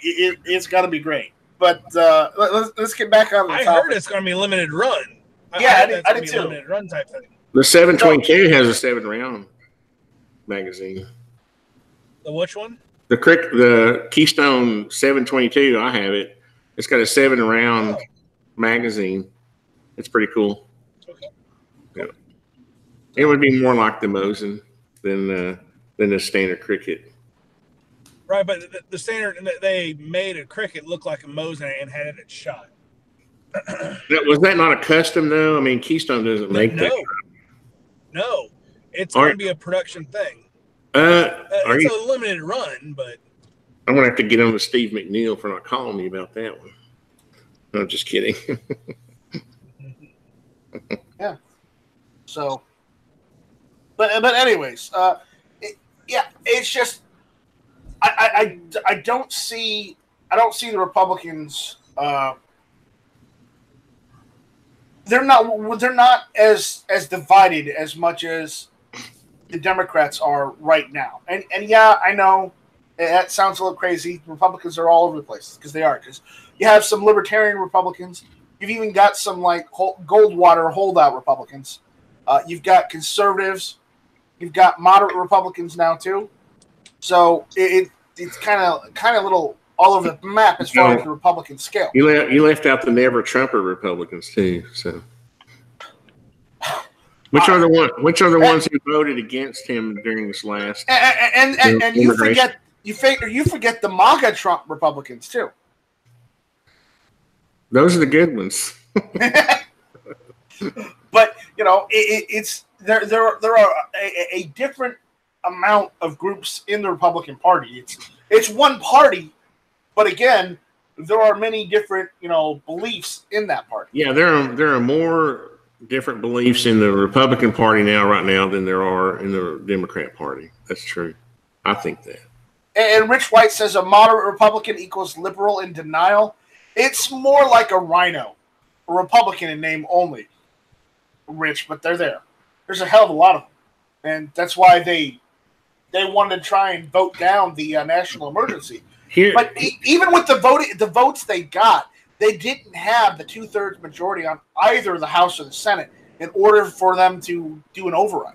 great. But let's get back on the topic. I heard it's gonna be a limited run. I did too. Limited run type thing. The 722 has a 7-round magazine. The which one? The Keystone 722. I have it. It's got a 7-round magazine. It's pretty cool. Okay. Yeah. It would be more like the Mosin. than the standard cricket. Right, but the standard, they made a cricket look like a Mosin and had it shot. Was that not a custom though? I mean, Keystone doesn't make that. No, it's going to be a production thing. It's a limited run, but I'm going to have to get on to Steve McNeil for not calling me about that one. No, just kidding. Yeah. So, but anyways, it's just I don't see the Republicans. They're not as divided as much as the Democrats are right now. And yeah, I know that sounds a little crazy. Republicans are all over the place because they are. Because you have some libertarian Republicans. You've even got some like Goldwater holdout Republicans. You've got conservatives. You've got moderate Republicans now too. So it's kind of little all over the map as far as the Republican scale. You left out the never Trumper Republicans too. So, which are the ones who voted against him during this last? And you forget the MAGA Trump Republicans too. Those are the good ones. But it's there are a different amount of groups in the Republican Party. It's one party. But again, there are many different, beliefs in that party. Yeah, there are more different beliefs in the Republican Party right now than there are in the Democrat Party. That's true. I think that. And Rich White says a moderate Republican equals liberal in denial. It's more like a rhino, a Republican in name only, Rich, but they're there. There's a hell of a lot of them. And that's why they wanted to try and vote down the national emergency. But even with the votes they got, they didn't have the 2/3 majority on either the House or the Senate in order for them to do an override.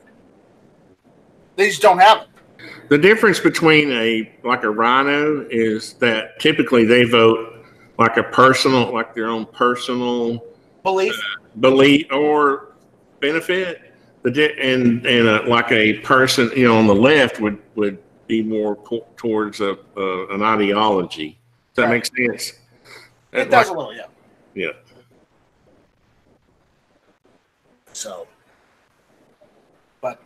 They just don't have it. The difference between a rhino is that typically they vote like their own personal belief or benefit. And like a person, on the left would be more towards an ideology. Does that make sense? It does a little, yeah. Yeah. So, but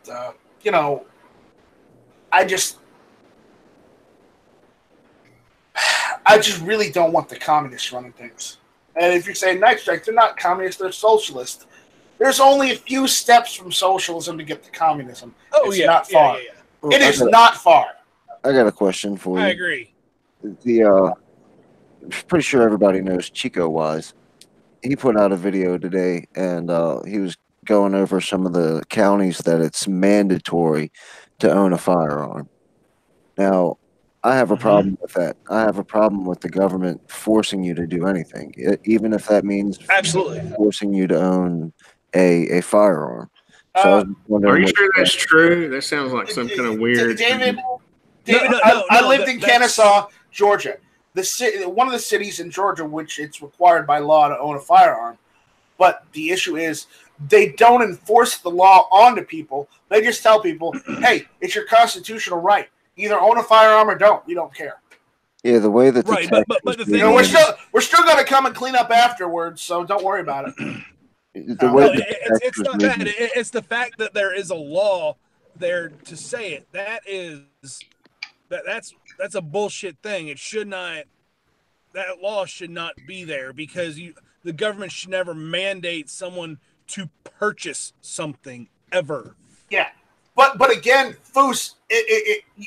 I just really don't want the communists running things. And if you're saying Night Strike, they're not communists; they're socialists. There's only a few steps from socialism to get to communism. It's not far. Yeah. It is not far. I got a question for you. I agree. Pretty sure everybody knows Chico Wise. He put out a video today, and he was going over some of the counties that it's mandatory to own a firearm. Now, I have a problem with that. I have a problem with the government forcing you to do anything, even if that means forcing you to own a firearm. So are you sure that's true? That sounds like some kind of weird. David, I lived in Kennesaw, Georgia. One of the cities in Georgia, which it's required by law to own a firearm. But the issue is they don't enforce the law onto people. They just tell people, hey, it's your constitutional right. Either own a firearm or don't. We don't care. Yeah, the way that but the thing is, we're still going to come and clean up afterwards, so don't worry about it. It's not that. It's the fact that there is a law there to say it. That's a bullshit thing. It should not. That law should not be there because the government should never mandate someone to purchase something ever. Yeah, but again, Foos,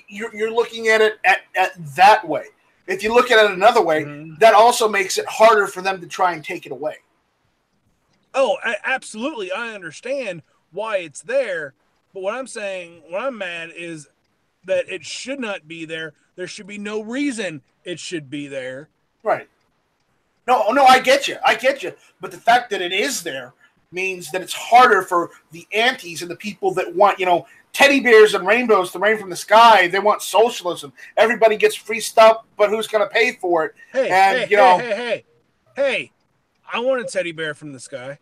you're looking at it at that way. If you look at it another way, that also makes it harder for them to try and take it away. Oh, absolutely. I understand why it's there. But what I'm mad is that it should not be there. There should be no reason it should be there. Right. No, I get you. But the fact that it is there means that it's harder for the antis and the people that want, teddy bears and rainbows to rain from the sky. They want socialism. Everybody gets free stuff, but who's going to pay for it? Hey. I want a teddy bear from the sky.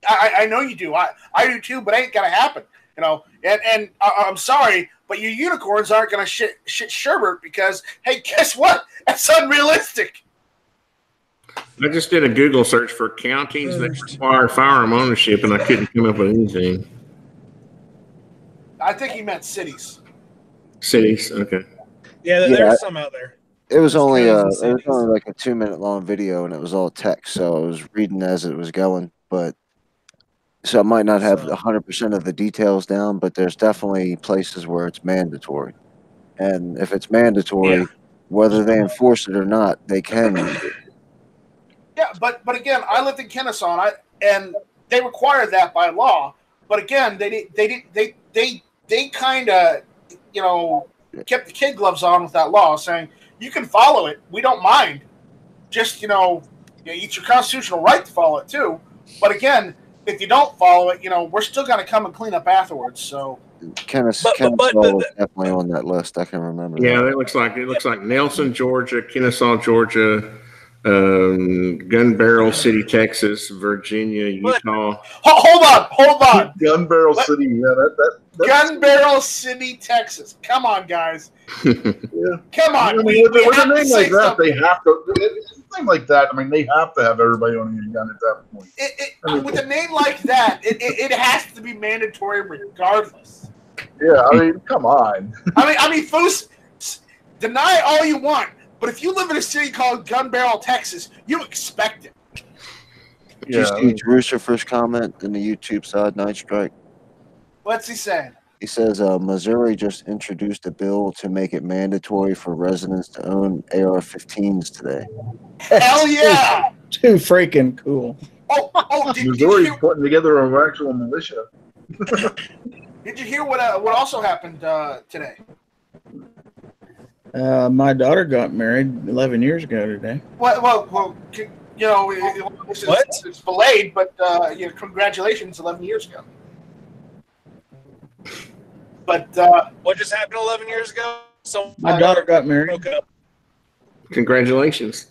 I know you do. I do too, but it ain't going to happen. You know, and I'm sorry, but your unicorns aren't going to shit sherbet because, hey, guess what? That's unrealistic. I just did a Google search for counties that require firearm ownership, and I couldn't come up with anything. I think he meant cities. Cities, okay. Yeah, there's some out there. It was only like a 2-minute long video, and it was all text, so I was reading as it was going. But so I might not have 100% of the details down, but there's definitely places where it's mandatory. And if it's mandatory, whether they enforce it or not, they can use it. Yeah, but again, I lived in Kennesaw, and they require that by law. But again, they kind of, you know, kept the kid gloves on with that law, saying you can follow it, we don't mind. Just it's your constitutional right to follow it too. But again, if you don't follow it, we're still going to come and clean up afterwards. So Kennesaw was definitely on that list. I can remember. Yeah, that. It looks like Nelson, Georgia, Kennesaw, Georgia, Gun Barrel City, Texas, Virginia, Utah. Hold on. Gun Barrel City, yeah, that's Gun Barrel City, Texas. Come on, guys. Yeah. Come on. I mean, with a name like that, they have to. Name like that, I mean, they have to have everybody owning a gun at that point. With a name like that, it has to be mandatory regardless. Yeah, I mean, come on. I mean, Foos, deny all you want, but if you live in a city called Gun Barrel, Texas, you expect it. Did you see Drew's first comment in the YouTube side, Night Strike? What's he saying? He says Missouri just introduced a bill to make it mandatory for residents to own AR-15s today. Hell yeah! Too freaking cool. Missouri's putting together an actual militia. Did you hear what also happened today? My daughter got married 11 years ago today. Well, it's delayed, but congratulations, 11 years ago. But what just happened 11 years ago? So my daughter got married. Congratulations.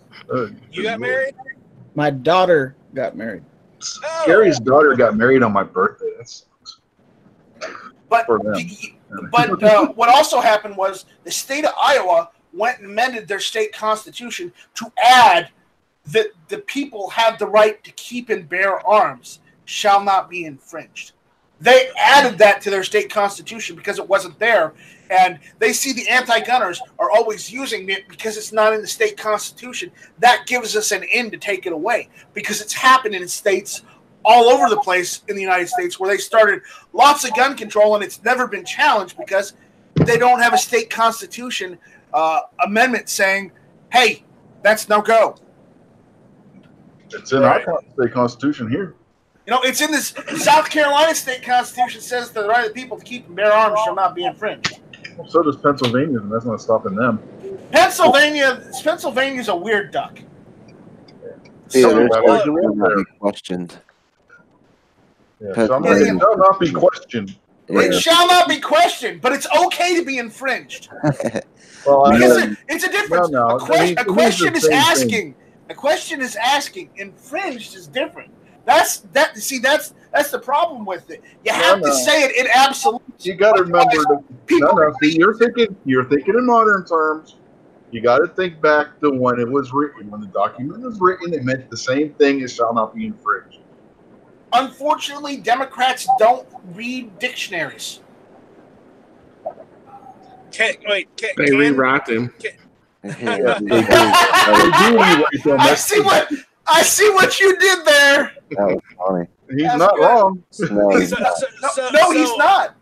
You got married? My daughter got married. Oh. Gary's daughter got married on my birthday. That sucks. But what also happened was the state of Iowa went and amended their state constitution to add that the people have the right to keep and bear arms shall not be infringed. They added that to their state constitution because it wasn't there, and they see the anti-gunners are always using it because it's not in the state constitution. That gives us an in to take it away because it's happened in states all over the place in the United States where they started lots of gun control, and it's never been challenged because they don't have a state constitution amendment saying, hey, that's no go. It's in our state constitution here. It's in this South Carolina state constitution says the right of the people to keep and bear arms shall not be infringed. Well, so does Pennsylvania, and that's not stopping them. Pennsylvania's a weird duck. Yeah, there's questioned. Yeah, something shall not be questioned. It shall not be questioned, but it's okay to be infringed. Well, because it's a difference. No. A question is asking. A question is asking. Infringed is different. That's the problem with it. You have to say it in absolute. You got to remember. See, you're thinking in modern terms. You got to think back to when it was written. When the document was written, it meant the same thing as shall not be infringed. Unfortunately, Democrats don't read dictionaries. They rewrite them. I see what you did there. That was funny. He's not wrong. He's not.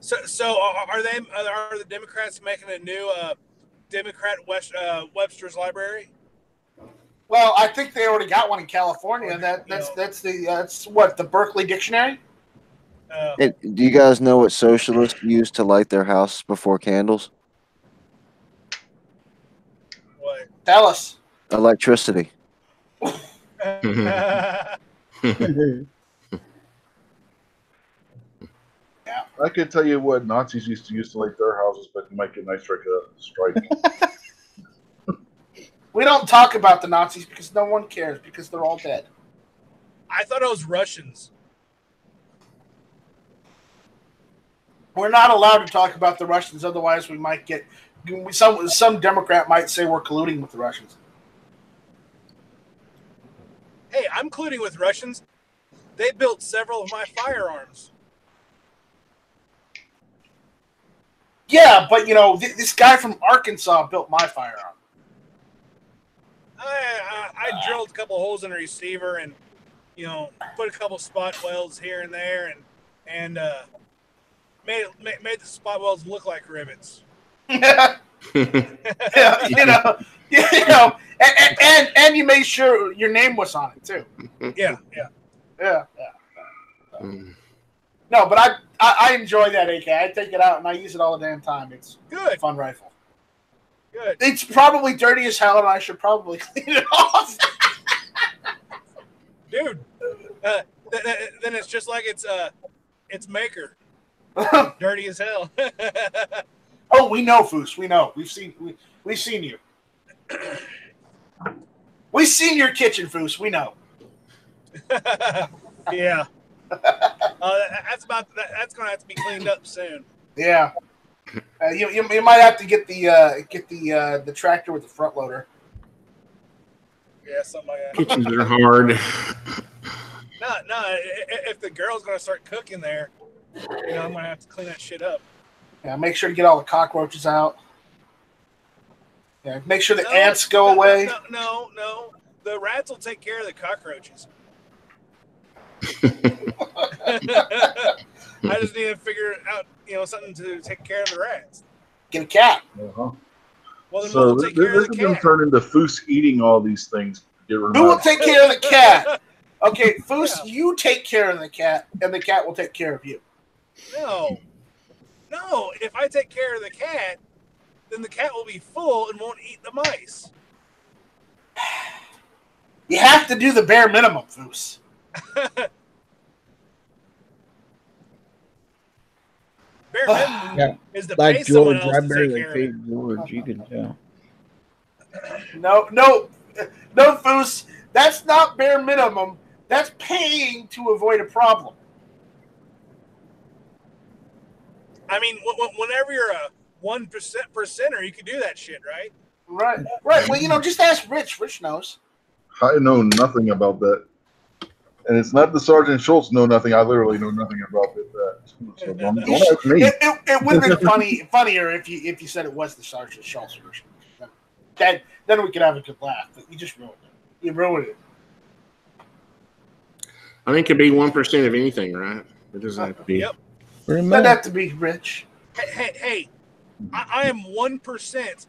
So are the Democrats making a new Democrat Webster's Library? Well, I think they already got one in California. That's the Berkeley Dictionary. Do you guys know what socialists use to light their house before candles? What? Tell us. Electricity. Yeah. I could tell you what Nazis used to use to light their houses, but you might get Night Strike. We don't talk about the Nazis because no one cares because they're all dead. I thought it was Russians. We're not allowed to talk about the Russians, otherwise we might get some Democrat might say we're colluding with the Russians. Hey, I'm colluding with Russians. They built several of my firearms. Yeah, but this guy from Arkansas built my firearm. I drilled a couple holes in the receiver and put a couple spot welds here and there and made the spot welds look like rivets. Yeah, and you made sure your name was on it too. Yeah. No, but I enjoy that AK. I take it out and I use it all the damn time. It's good. A fun rifle. Good. It's probably dirty as hell, and I should probably clean it off. Dude, then it's just like it's maker. Dirty as hell. Oh, we know, Foos. We know. We've seen you. We've seen your kitchen, Foos. We know. Yeah. That's gonna have to be cleaned up soon. Yeah. You might have to get the tractor with the front loader. Yeah, something like that. Kitchens are hard. No. If the girl's gonna start cooking there, I'm gonna have to clean that shit up. Yeah, make sure to get all the cockroaches out. Yeah, make sure the ants go away. No. The rats will take care of the cockroaches. I just need to figure out, something to take care of the rats. Get a cat. Uh-huh. Well, then So we'll take care of the this is going to cat. turn into Foos eating all these things. Who will take care of the cat? Okay, Foos, you take care of the cat, and the cat will take care of you. No. If I take care of the cat, then the cat will be full and won't eat the mice. You have to do the bare minimum, Foos. Bare minimum is the like pay someone George, else I to take barely care of feed it. George. You can tell. No, Foos. That's not bare minimum. That's paying to avoid a problem. I mean, whenever you're a 1%er, you can do that shit, right? Right. Well, just ask Rich. Rich knows. I know nothing about that. And it's not the Sergeant Schultz know nothing. I literally know nothing about it. So don't ask me. It would have been funnier if you said it was the Sergeant Schultz version. Then we could have a good laugh. But you just ruined it. You ruined it. I think it could be 1% of anything, right? It doesn't have to be. Yep. Doesn't have to be Rich. Hey, I am 1%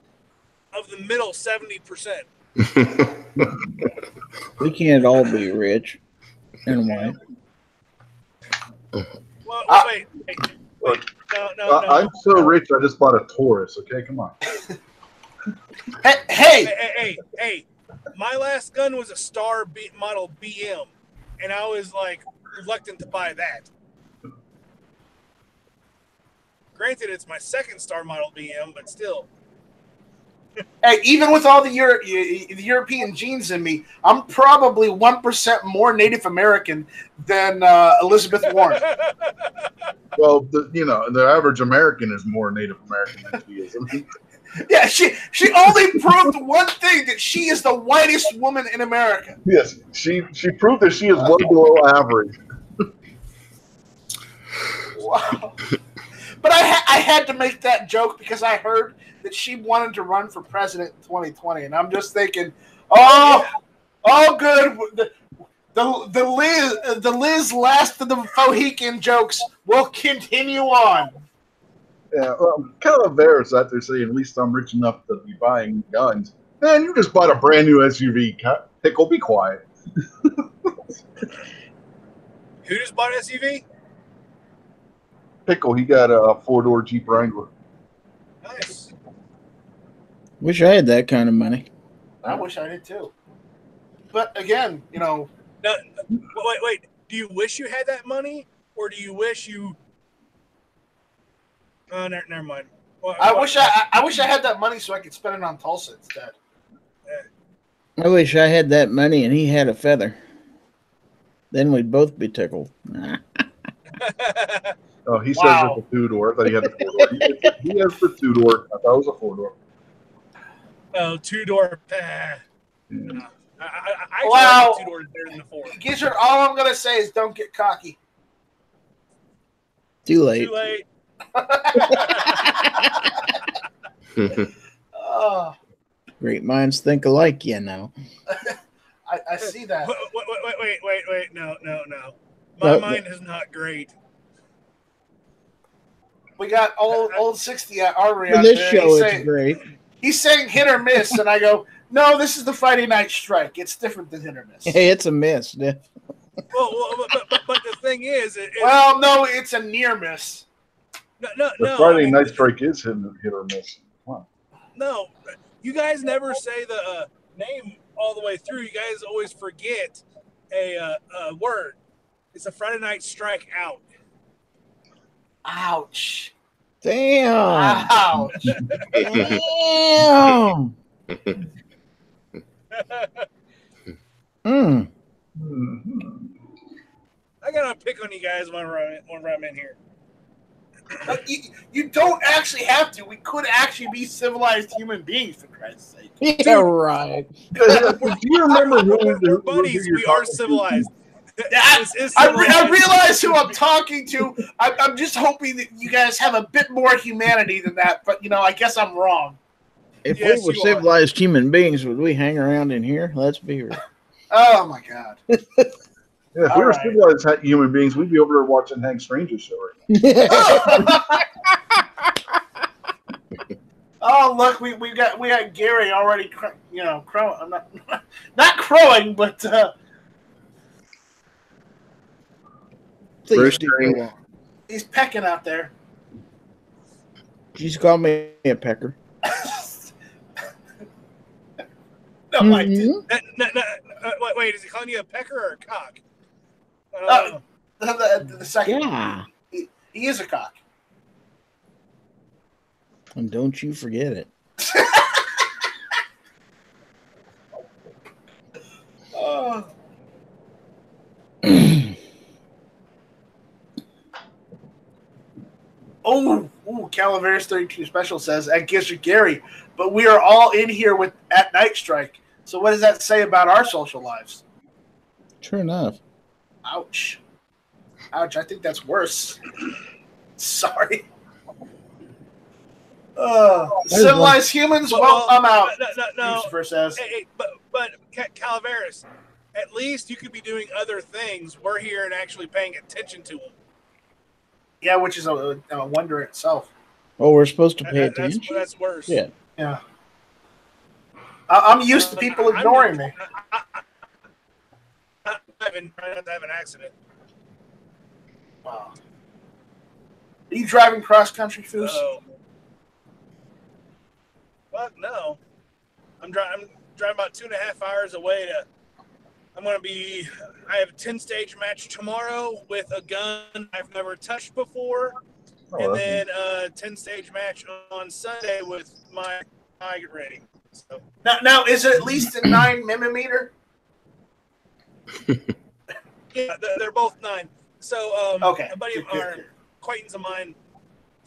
of the middle 70%. We can't all be rich and white. Well, wait. No. I'm so rich, I just bought a Taurus. Okay, come on. Hey. My last gun was a Star model BM, and I was like reluctant to buy that. Granted, it's my second Star model BM, but still. Hey, even with all the European genes in me, I'm probably 1% more Native American than Elizabeth Warren. Well, the average American is more Native American than she is. Yeah, she only proved one thing, that she is the whitest woman in America. Yes, she proved that she is well below average. Wow. But I had to make that joke because I heard that she wanted to run for president in 2020, and I'm just thinking, good. The Liz last of the Mohican jokes will continue on. Yeah, well, I'm kind of embarrassed that they're saying at least I'm rich enough to be buying guns. Man, you just bought a brand new SUV. Pickle, be quiet. Who just bought an SUV? Pickle, he got a 4-door Jeep Wrangler. Nice. Wish I had that kind of money. I wish I did too. But again, No, wait. Do you wish you had that money, or do you wish you? Oh, never mind. Well, I wish I had that money so I could spend it on Tulsa instead. I wish I had that money and he had a feather. Then we'd both be tickled. Oh, he says it's a 2-door. I thought he had a 4-door. He has the 2-door. I thought it was a 4-door. Oh, 2-door. Yeah. I like the 2-door better than the 4. Gizzard, all I'm going to say is don't get cocky. Too late. Too late. Great minds think alike, you know. I see that. Wait. No. My mind is not great. We got old 60 Armory For out this there. show, it's great. He's saying hit or miss, and I go, no, this is the Friday Night Strike. It's different than hit or miss. Hey, it's a miss. Yeah. Well, but the thing is, well, no, it's a near miss. No. The Friday Night Strike is hit or miss. Come on. No, you guys never say the name all the way through. You guys always forget a word. It's a Friday Night Strike out. Ouch. Damn. Ouch. Damn. I gotta pick on you guys whenever I'm in here. You don't actually have to. We could actually be civilized human beings, for Christ's sake. Yeah, right. Do you remember we're buddies? We are civilized. I realize who I'm talking to. I'm just hoping that you guys have a bit more humanity than that. But, I guess I'm wrong. If we were civilized human beings, would we hang around in here? Let's be real. Oh, my God. Yeah, if we were civilized human beings, we'd be over there watching Hank Stranger's show right now. Oh, look, we got Gary already, crowing. Not crowing, but he's pecking out there. She's called me a pecker. No, I didn't. Wait, is he calling you a pecker or a cock? The second. Yeah. He is a cock. And don't you forget it. Calaveras 32 Special says, at Gizzard Gary, but we are all in here at Night Strike. So what does that say about our social lives? True enough. Ouch. I think that's worse. Sorry. Civilized humans? Well, I'm out. No. Lucifer says. Hey, but Calaveras, at least you could be doing other things. We're here and actually paying attention to them. Yeah, which is a wonder itself. Oh, we're supposed to pay attention? That's worse. Yeah. I'm used to people ignoring me. I've been trying not to have an accident. Wow. Are you driving cross country, Foos? Fuck no. I'm driving about 2.5 hours away I have a 10-stage match tomorrow with a gun I've never touched before. And then a 10-stage match on Sunday with my Tiger rating. So. Now, is it at least a 9mm? Yeah, they're both 9. So, okay. A buddy of our acquaintance of mine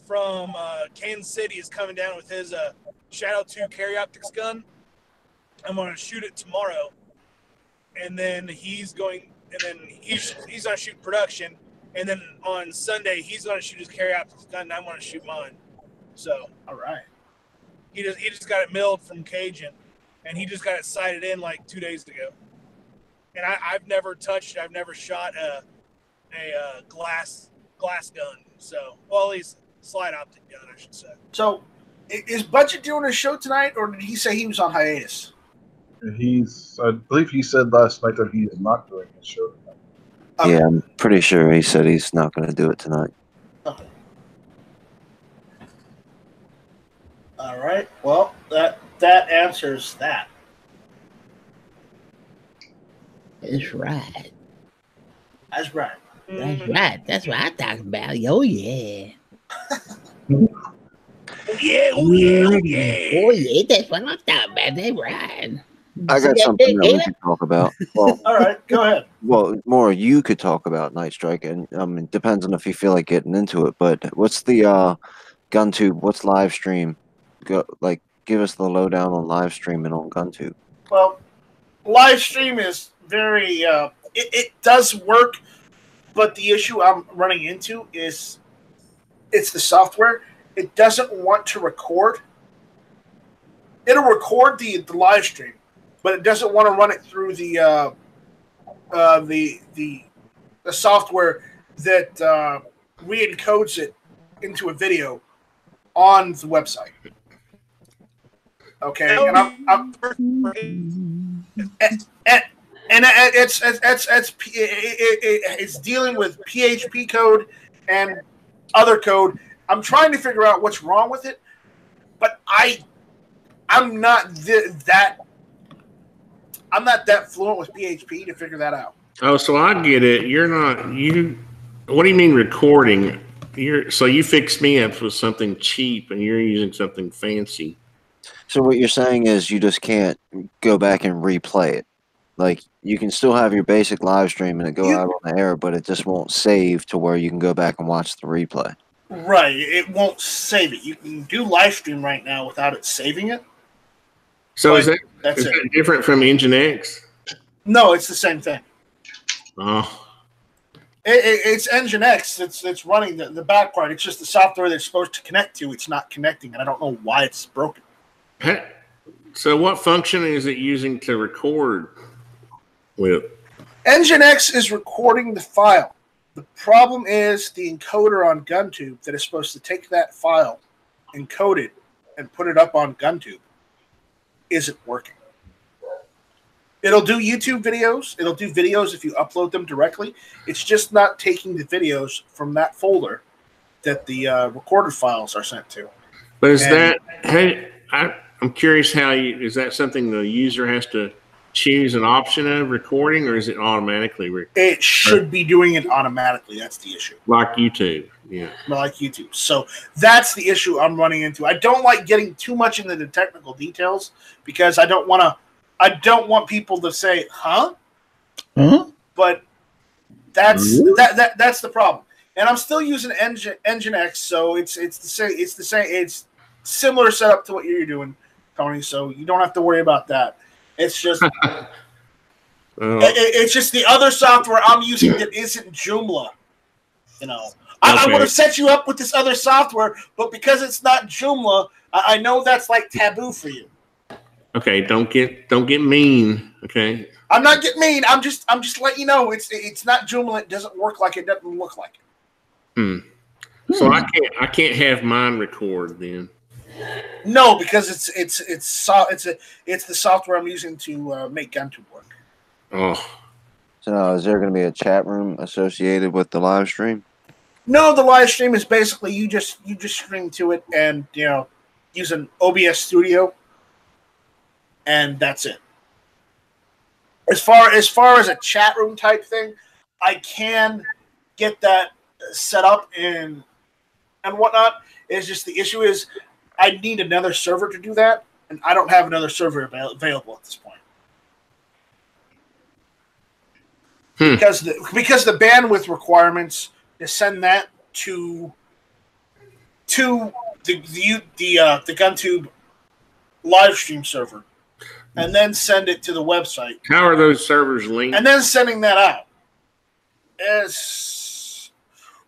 from Kansas City is coming down with his Shadow 2 carry optics gun. I'm going to shoot it tomorrow, and then he's going to shoot production, and then on Sunday he's going to shoot his carry optics gun, and I'm going to shoot mine. So, all right. He just got it milled from Cajun, and he just got it sighted in like 2 days ago. And I've never touched, I've never shot a glass gun. So, well, at least slide optic gun, I should say. So, is Budget doing a show tonight, or did he say he was on hiatus? I believe he said last night that he is not doing his show tonight. Okay. Yeah, I'm pretty sure he said he's not going to do it tonight. Okay. All right. Well, that answers that. That's right. That's right. That's right. That's what I'm talking about. Oh, yeah. Oh, yeah. Oh, yeah. That's what I'm talking about. That's right. I got something that we can talk about. Well, all right, go ahead. Well, more you could talk about Night Strike, and it depends on if you feel like getting into it. But what's the GunTube? What's live stream? Give us the lowdown on live streaming on GunTube. Well, live stream is very. It does work, but the issue I'm running into is it's the software. It doesn't want to record. It'll record the live stream, but it doesn't want to run it through the software that re-encodes it into a video on the website. Okay, and it's dealing with PHP code and other code. I'm trying to figure out what's wrong with it, but I'm not that fluent with PHP to figure that out. Oh, so I get it. You're not you. What do you mean recording? So you fixed me up with something cheap, and you're using something fancy. So what you're saying is you just can't go back and replay it. Like you can still have your basic live stream and it go out on the air, but it just won't save to where you can go back and watch the replay. Right. It won't save it. You can do live stream right now without it saving it. So is that different from Nginx? No, it's the same thing. Oh. It's Nginx. It's running the back part. It's just the software that's supposed to connect to. It's not connecting, and I don't know why it's broken. So what function is it using to record with? Nginx is recording the file. The problem is the encoder on GunTube that is supposed to take that file, encode it, and put it up on GunTube isn't working. It'll do YouTube videos. It'll do videos if you upload them directly. It's just not taking the videos from that folder that the recorded files are sent to. But is that... Hey, I'm curious is that something the user has to choose an option of recording, or is it automatically recording? It should be doing it automatically. That's the issue. Like YouTube, yeah. Like YouTube. So that's the issue I'm running into. I don't like getting too much into the technical details because I don't want people to say, huh? Huh? But that's the problem. And I'm still using Nginx, so it's the same. It's similar setup to what you're doing, Tony. So you don't have to worry about that. It's just it's just the other software I'm using that isn't Joomla. You know, I would have set you up with this other software, but because it's not Joomla, I know that's like taboo for you. Okay, don't get mean. Okay, I'm not getting mean. I'm just letting you know it's not Joomla. It doesn't work like it doesn't look like it. So I can't have mine record then. No, because it's the software I'm using to make GunTube work. Oh. So is there going to be a chat room associated with the live stream? No, the live stream is basically you just stream to it and use an OBS Studio, and that's it. As far as a chat room type thing, I can get that set up and whatnot. It's just the issue is I need another server to do that, and I don't have another server available at this point. Because the bandwidth requirements to send that to the GunTube live stream server, and then send it to the website. How are those servers linked? And then sending that out.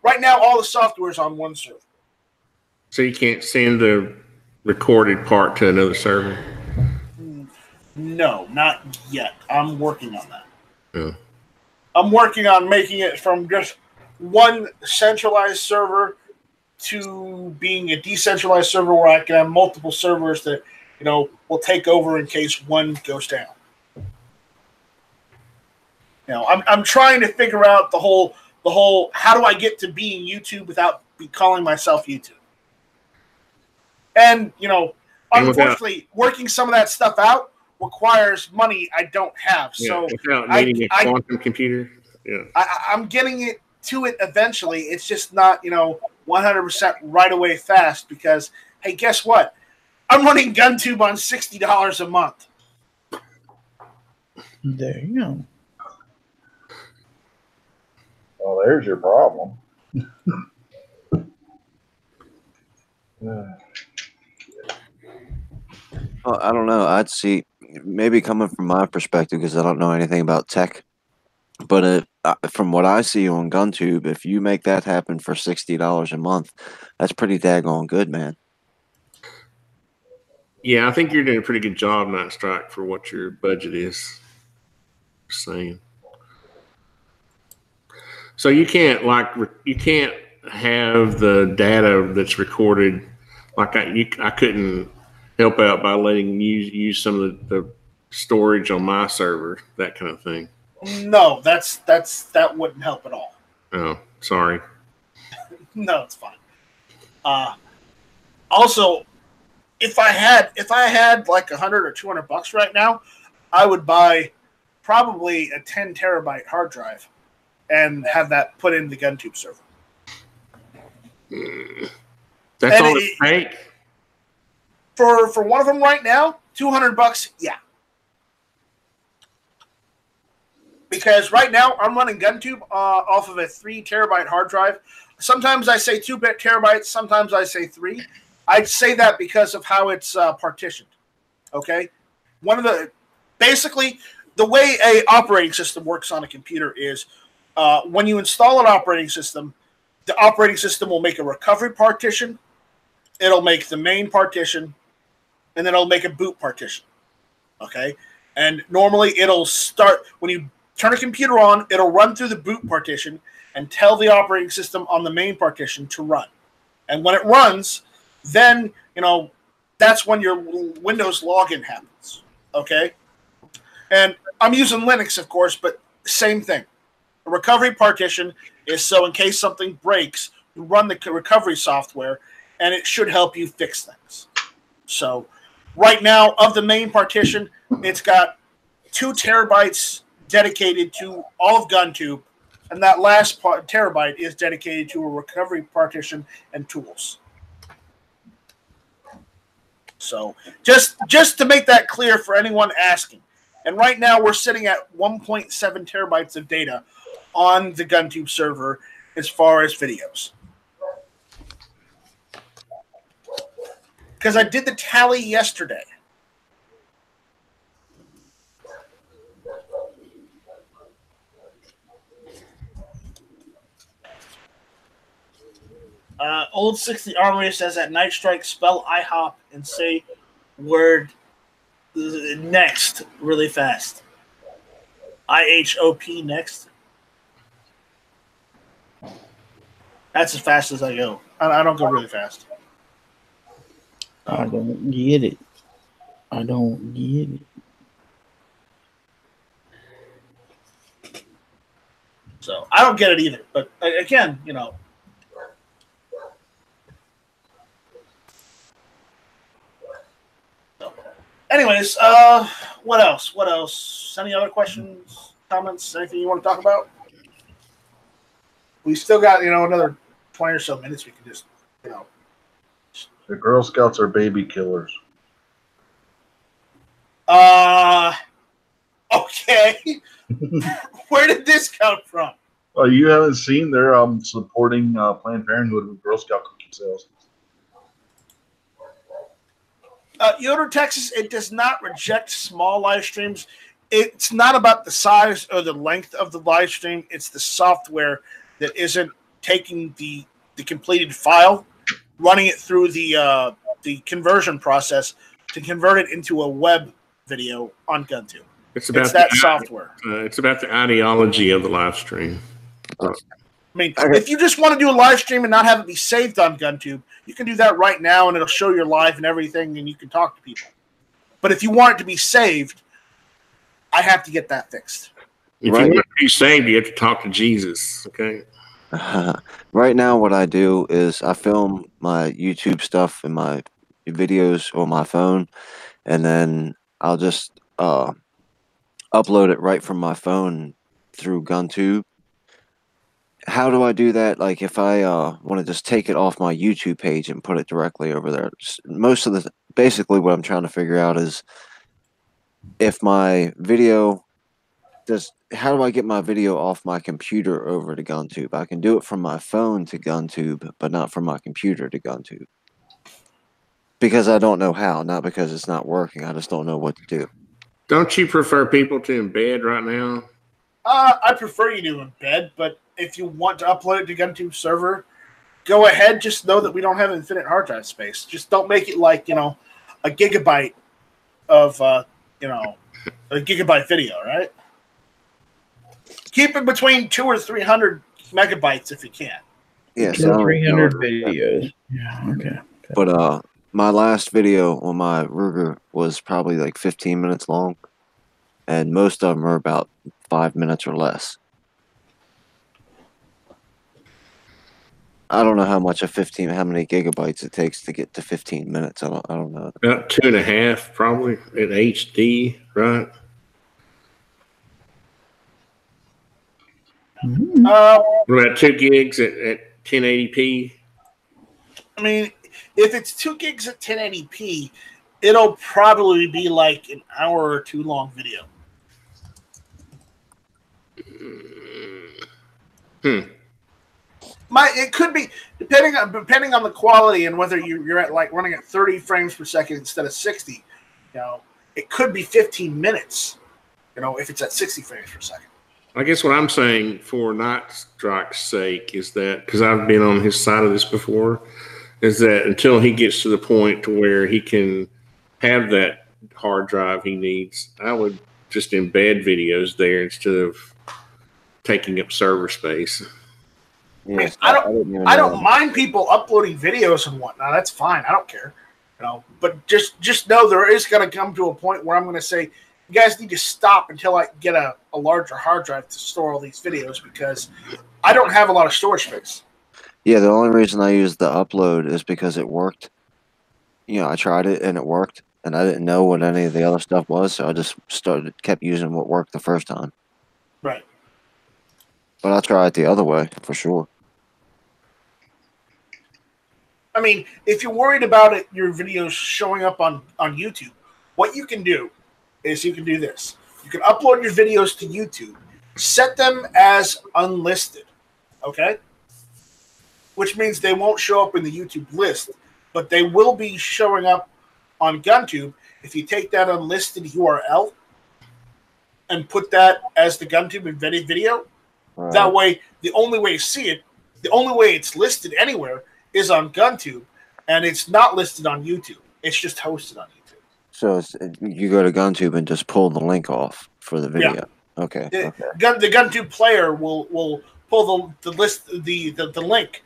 Right now, all the software is on one server. So you can't send the recorded part to another server? No, not yet. I'm working on that. Yeah. I'm working on making it from just one centralized server to being a decentralized server where I can have multiple servers that will take over in case one goes down. I'm trying to figure out the whole how do I get to being YouTube without calling myself YouTube. And, unfortunately, working some of that stuff out requires money I don't have. So without needing a quantum computer. Yeah. I'm getting it to it eventually. It's just not, 100% right away fast because, hey, guess what? I'm running GunTube on $60 a month. There you go. Well, there's your problem. Well, I don't know. I'd see maybe coming from my perspective because I don't know anything about tech. But from what I see on GunTube, if you make that happen for $60 a month, that's pretty daggone good, man. Yeah, I think you're doing a pretty good job, Night Strike, for what your budget is. Just saying. So you can't have the data that's recorded. Like I couldn't help out by letting you use some of the storage on my server, that kind of thing. No, that wouldn't help at all. Oh, sorry. No, it's fine. Also, if I had like $100 or $200 right now, I would buy probably a 10 terabyte hard drive and have that put in the GunTube server. That's all it takes? For one of them right now, $200, yeah. Because right now I'm running GunTube off of a 3 terabyte hard drive. Sometimes I say 2 terabytes, sometimes I say 3. I'd say that because of how it's partitioned. Okay, basically the way a operating system works on a computer is when you install an operating system, the operating system will make a recovery partition, it'll make the main partition, and then it'll make a boot partition. Okay, and normally it'll start when you turn a computer on, it'll run through the boot partition and tell the operating system on the main partition to run. And when it runs, then, that's when your Windows login happens. Okay? And I'm using Linux, of course, but same thing. A recovery partition is so in case something breaks, you run the recovery software, and it should help you fix things. So right now, of the main partition, it's got 2 terabytes dedicated to all of GunTube, and that last terabyte is dedicated to a recovery partition and tools. So just to make that clear for anyone asking. And right now we're sitting at 1.7 terabytes of data on the GunTube server as far as videos. Because I did the tally yesterday. Old 60 Armory says that Night Strike spell IHOP and say word next really fast. IHOP next. That's as fast as I go. I don't go really fast. I don't get it. So I don't get it either. But again, anyways, what else? Any other questions, comments, anything you want to talk about? We still got, another 20 or so minutes we can just, The Girl Scouts are baby killers. Okay. Where did this come from? Oh, you haven't seen they're supporting Planned Parenthood with Girl Scout cookie sales. Yoder, Texas, it does not reject small live streams. It's not about the size or the length of the live stream. It's the software that isn't taking the completed file, running it through the conversion process to convert it into a web video on GunTube. It's that software. It's about the ideology of the live stream. If you just want to do a live stream and not have it be saved on GunTube, you can do that right now, and it'll show your live and everything, and you can talk to people. But if you want it to be saved, I have to get that fixed. If you want it to be saved, you have to talk to Jesus, okay? Right now, what I do is I film my YouTube stuff and my videos on my phone, and then I'll just upload it right from my phone through GunTube. How do I do that? Like if I want to just take it off my YouTube page and put it directly over there. Basically what I'm trying to figure out is if my video how do I get my video off my computer over to GunTube? I can do it from my phone to GunTube, but not from my computer to GunTube. Because I don't know how, not because it's not working. I just don't know what to do. Don't you prefer people to embed right now? I prefer you to embed, but if you want to upload it to GunTube server, go ahead. Just know that we don't have infinite hard drive space. Just don't make it like, a gigabyte of, a gigabyte video, right? Keep it between 200 or 300 megabytes if you can. Yeah, 300 videos. Yeah, okay. But my last video on my Ruger was probably like 15 minutes long, and most of them are about 5 minutes or less. I don't know how many gigabytes it takes to get to 15 minutes. I don't know. About 2.5 probably at HD, right? What about 2 gigs at 1080p? I mean, if it's 2 gigs at 1080p, it'll probably be like an hour or two long video. It could be depending on the quality and whether you're at like running at 30 frames per second instead of 60. It could be 15 minutes. If it's at 60 frames per second. I guess what I'm saying for not STRYKE's sake is that, because I've been on his side of this before, is that until he gets to the point to where he can have that hard drive he needs, I would just embed videos there instead of taking up server space. Yes, I don't mind people uploading videos and whatnot. That's fine. I don't care. But just know there is going to come to a point where I'm going to say, you guys need to stop until I get a larger hard drive to store all these videos, because I don't have a lot of storage space. Yeah, the only reason I used the upload is because it worked. I tried it and it worked, and I didn't know what any of the other stuff was, so I just kept using what worked the first time. Right. But I'll try it the other way for sure. I mean, if you're worried about your videos showing up on YouTube, what you can do is you can do this. You can upload your videos to YouTube, set them as unlisted, okay? Which means they won't show up in the YouTube list, but they will be showing up on GunTube if you take that unlisted URL and put that as the GunTube embedded video. Right. That way, the only way you see it, the only way it's listed anywhere is on GunTube, and it's not listed on YouTube. It's just hosted on YouTube. So you go to GunTube and just pull the link off for the video. Yeah. Okay. The GunTube player will pull the list the link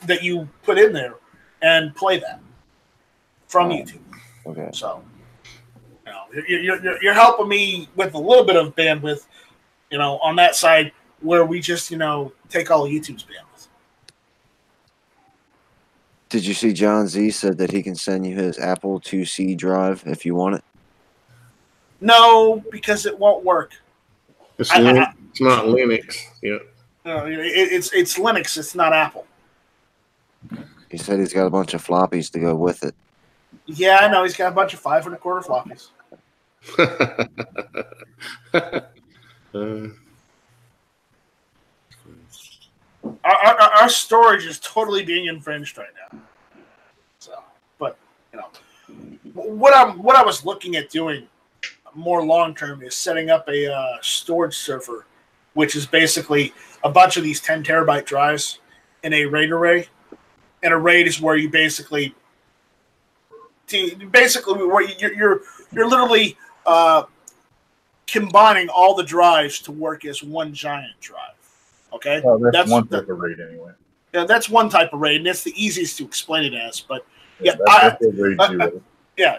that you put in there and play that from YouTube. Okay. So you're helping me with a little bit of bandwidth, on that side where we just take all of YouTube's bandwidth. Did you see John Z said that he can send you his Apple IIc drive if you want it? No, because it won't work. It's not Linux. Yeah. No, it's Linux. It's not Apple. He said he's got a bunch of floppies to go with it. Yeah, I know. He's got a bunch of 5 1/4 floppies. Our storage is totally being infringed right now. So, but what I was looking at doing more long term is setting up a storage server, which is basically a bunch of these 10 terabyte drives in a RAID array. And a RAID is where you basically where you're literally combining all the drives to work as one giant drive. Okay, that's one type of RAID anyway. Yeah, that's one type of RAID, and that's the easiest to explain it as. But that's RAID 0.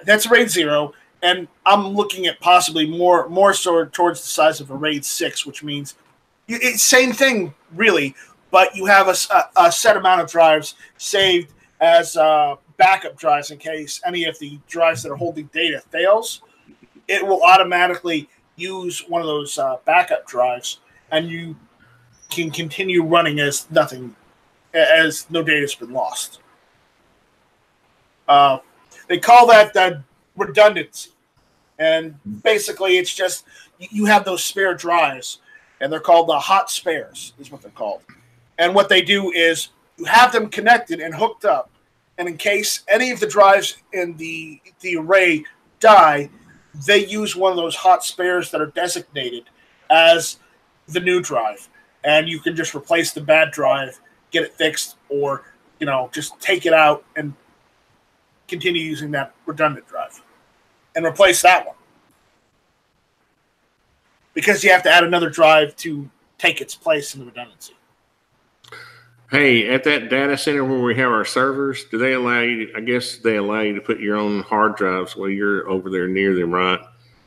That's RAID 0, and I'm looking at possibly more so towards the size of a RAID 6, which means it's same thing really, but you have a set amount of drives saved as backup drives in case any of the drives that are holding data fails. It will automatically use one of those backup drives, and you can continue running as nothing, as no data's been lost. They call that redundancy. And basically, it's just you have those spare drives, and they're called the hot spares, is what they're called. And what they do is you have them connected and hooked up, and in case any of the drives in the array die, they use one of those hot spares that are designated as the new drive, and you can just replace the bad drive, get it fixed, or just take it out and continue using that redundant drive and replace that one, because you have to add another drive to take its place in the redundancy. Hey, at that data center where we have our servers, do they allow you? I guess they allow you to put your own hard drives while you're over there near them, right?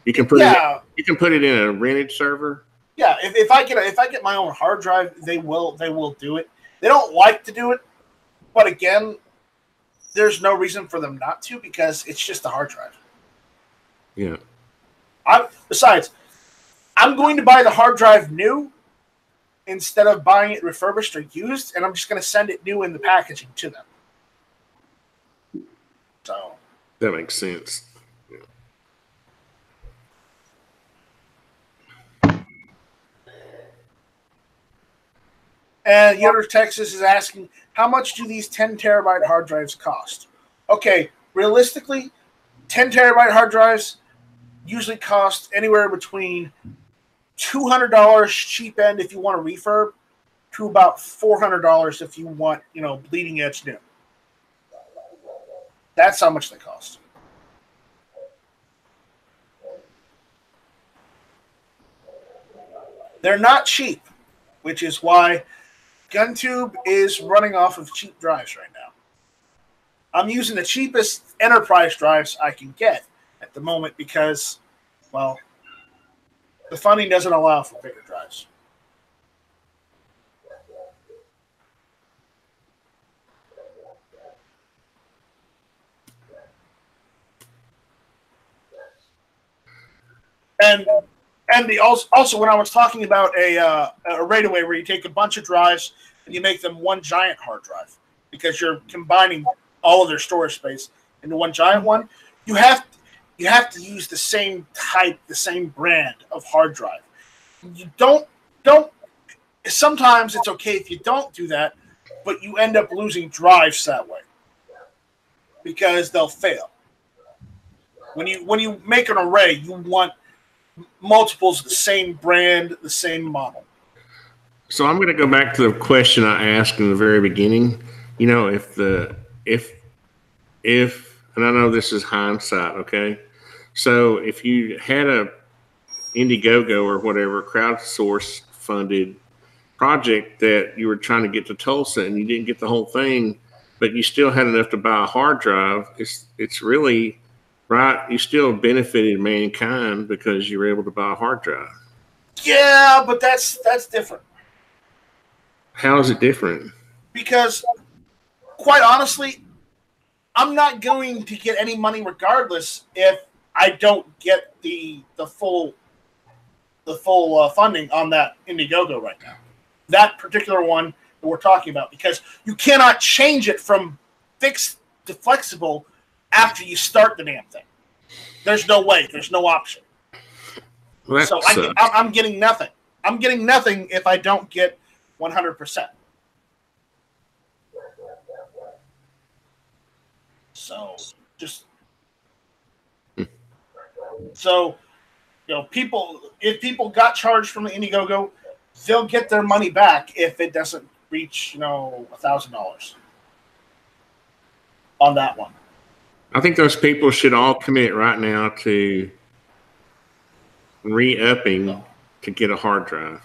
You can put it. You can put it in a rented server. Yeah, if I get my own hard drive, they will do it. They don't like to do it, but again, there's no reason for them not to, because it's just a hard drive. Yeah. Besides, I'm going to buy the hard drive new instead of buying it refurbished or used, and I'm just going to send it new in the packaging to them. So that makes sense. And Yoder, Texas is asking, how much do these 10 terabyte hard drives cost? Okay, realistically, 10 terabyte hard drives usually cost anywhere between $200 cheap end if you want a refurb to about $400 if you want, bleeding edge new. That's how much they cost. They're not cheap, which is why GunTube is running off of cheap drives right now. I'm using the cheapest enterprise drives I can get at the moment because, well, the funding doesn't allow for bigger drives. And also when I was talking about a RAID-away where you take a bunch of drives and you make them one giant hard drive because you're combining all of their storage space into one giant one, you have to use the same type, the same brand of hard drive. You don't. Sometimes it's okay if you don't do that, but you end up losing drives that way because they'll fail. When you make an array, you want multiples of the same brand, the same model. So I'm going to go back to the question I asked in the very beginning. If and I know this is hindsight, okay? So if you had a Indiegogo or whatever crowdsource funded project that you were trying to get to Tulsa and you didn't get the whole thing, but you still had enough to buy a hard drive, it's really right. You still benefited mankind because you were able to buy a hard drive. Yeah, but that's different. How is it different? Because, quite honestly, I'm not going to get any money regardless if I don't get the full funding on that Indiegogo right now. That particular one that we're talking about, because you cannot change it from fixed to flexible after you start the damn thing. There's no way. There's no option. Well, so I'm getting nothing. I'm getting nothing if I don't get 100%. So so if people got charged from the Indiegogo, they'll get their money back if it doesn't reach $1,000 on that one. I think those people should all commit right now to re-upping to get a hard drive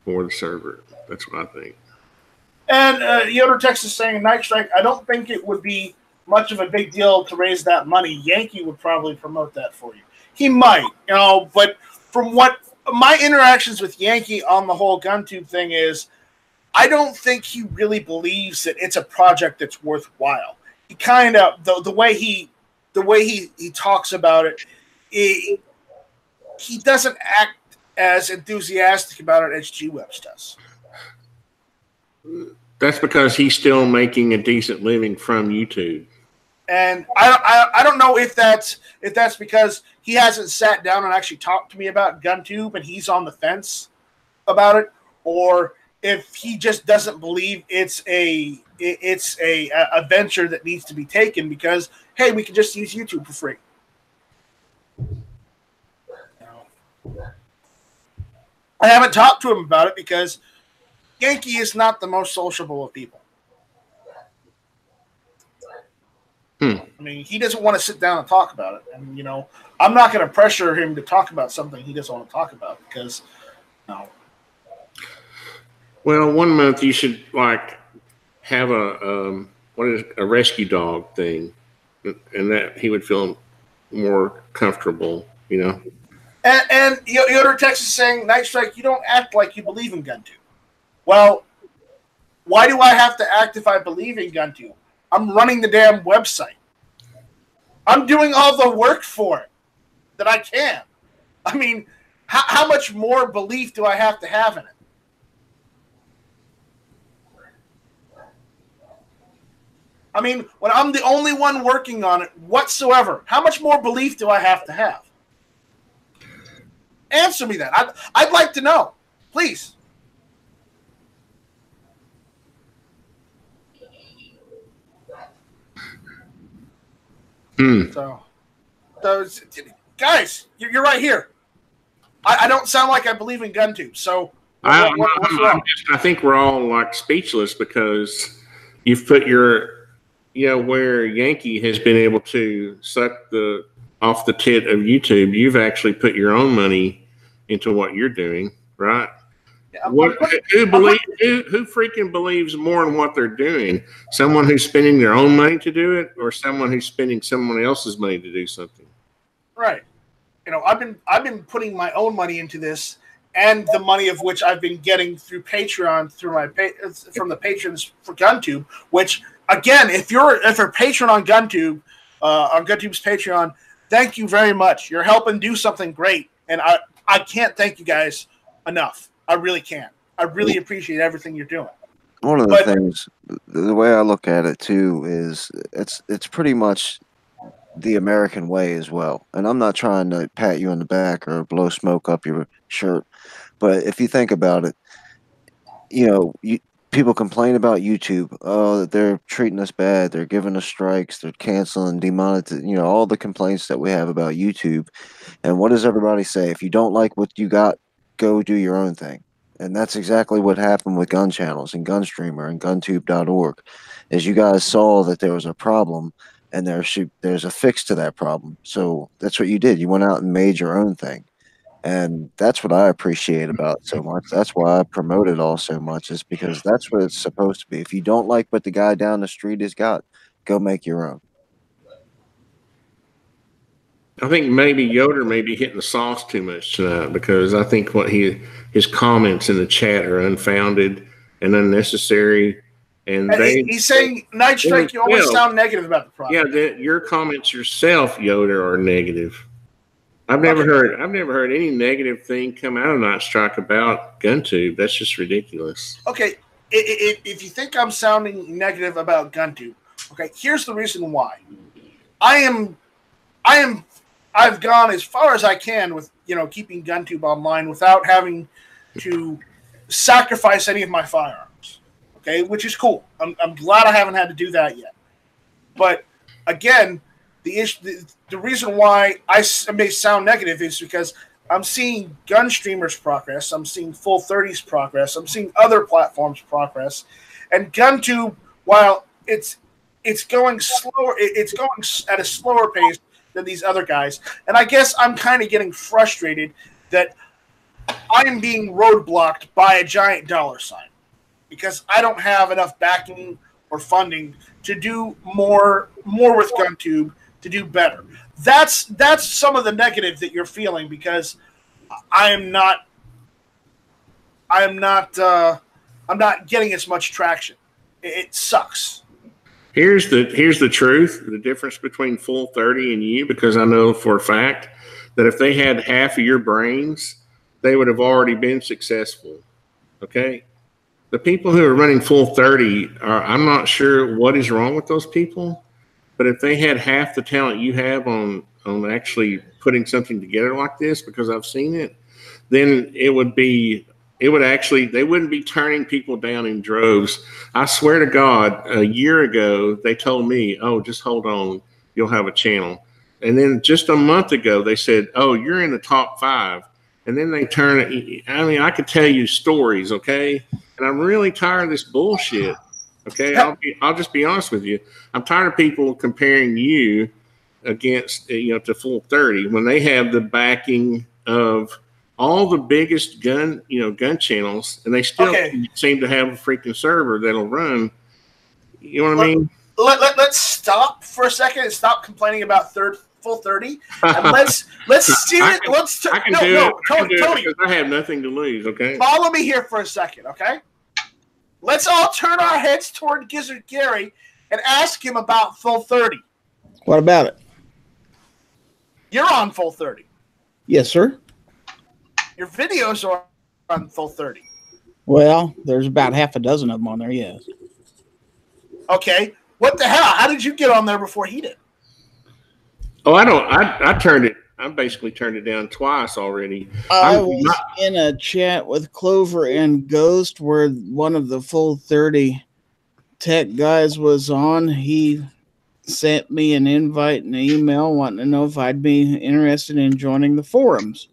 for the server. That's what I think. And Yoder Texas saying, Night Strike, I don't think it would be much of a big deal to raise that money. Yankee would probably promote that for you. He might, but from what my interactions with Yankee on the whole GunTube thing is, I don't think he really believes that it's a project that's worthwhile. He kind of the way he talks about it, he doesn't act as enthusiastic about it as G-Webs does. That's because he's still making a decent living from YouTube. And I don't know if that's because he hasn't sat down and actually talked to me about GunTube and he's on the fence about it, or if he just doesn't believe it's a venture that needs to be taken because, hey, we can just use YouTube for free. I haven't talked to him about it because Yankee is not the most sociable of people. I mean, he doesn't want to sit down and talk about it. And, you know, I'm not going to pressure him to talk about something he doesn't want to talk about because, no. Well, 1 month you should, like, have a rescue dog thing, and that he would feel more comfortable, you know. And Yoder Texas saying, Night Strike, you don't act like you believe in GunTube. Well, why do I have to act if I believe in GunTube? I'm running the damn website. I'm doing all the work for it that I can. I mean, how much more belief do I have in it? I mean, when I'm the only one working on it whatsoever, how much more belief do I have to have? Answer me that. I'd like to know. Please. So guys, you're right here. I don't sound like I believe in GunTube. So what's wrong? I think we're all like speechless because you've put your, you know, where Yankee has been able to suck off the tit of YouTube, you've actually put your own money into what you're doing, right? Yeah, who freaking believes more in what they're doing? Someone who's spending their own money to do it, or someone who's spending someone else's money to do something? Right. You know, I've been putting my own money into this, and the money of which I've been getting through Patreon, from the patrons for GunTube. Which, again, if you're a patron on GunTube, on GunTube's Patreon, thank you very much. You're helping do something great, and I can't thank you guys enough. I really can't. I really appreciate everything you're doing. One of the things, the way I look at it too, is it's pretty much the American way as well. And I'm not trying to pat you on the back or blow smoke up your shirt, but if you think about it, you know, people complain about YouTube. Oh, they're treating us bad. They're giving us strikes. They're canceling, demonetizing. You know, all the complaints that we have about YouTube. And what does everybody say? If you don't like what you got, go do your own thing. And that's exactly what happened with gun channels and Gunstreamer and GunTube.org, is you guys saw that there was a problem and there's a fix to that problem. So that's what you did. You went out and made your own thing. And that's what I appreciate about it so much. That's why I promote it all so much, is because that's what it's supposed to be. If you don't like what the guy down the street has got, go make your own. I think maybe Yoder may be hitting the sauce too much tonight, because I think his comments in the chat are unfounded and unnecessary. And he's saying, Night Strike, you always sound negative about the product. Yeah, your comments yourself, Yoder, are negative. I've never heard any negative thing come out of Night Strike about GunTube. That's just ridiculous. Okay, if you think I'm sounding negative about GunTube, okay, here's the reason why. I've gone as far as I can with, you know, keeping GunTube online without having to sacrifice any of my firearms. Okay, which is cool. I'm glad I haven't had to do that yet. But again, the reason why I may sound negative is because I'm seeing Gunstreamer's progress. I'm seeing Full 30's progress. I'm seeing other platforms' progress. And GunTube, while it's going slower, it's going at a slower pace than these other guys. And I guess I'm kind of getting frustrated that I'm being roadblocked by a giant dollar sign because I don't have enough backing or funding to do more with GunTube, to do better. That's some of the negative that you're feeling, because I'm not getting as much traction. It sucks. Here's the truth, the difference between Full 30 and you, because I know for a fact that if they had half of your brains, they would have already been successful. Okay? The people who are running Full 30, I'm not sure what is wrong with those people, But if they had half the talent you have on actually putting something together like this, because I've seen it, then they wouldn't be turning people down in droves. I swear to God, a year ago, they told me, oh, just hold on, you'll have a channel. And then just a month ago, they said, oh, you're in the top 5. And then they turn it. I mean, I could tell you stories, okay? And I'm really tired of this bullshit. Okay, I'll just be honest with you. I'm tired of people comparing you against to Full 30 when they have the backing of all the biggest gun channels, and they still seem to have a freaking server that'll run. You know what I mean? Let's stop for a second and stop complaining about Full 30, and let's see it. I can do it because I have nothing to lose. Okay, follow me here for a second. Okay, let's all turn our heads toward Gizzard Gary and ask him about Full 30. What about it? You're on Full 30. Yes, sir. Your videos are on Full 30. Well, there's about half a dozen of them on there, yes. Okay. What the hell? How did you get on there before he did? Oh, I basically turned it down twice already. I was in a chat with Clover and Ghost where one of the Full 30 tech guys was on. He sent me an invite and an email wanting to know if I'd be interested in joining the forums.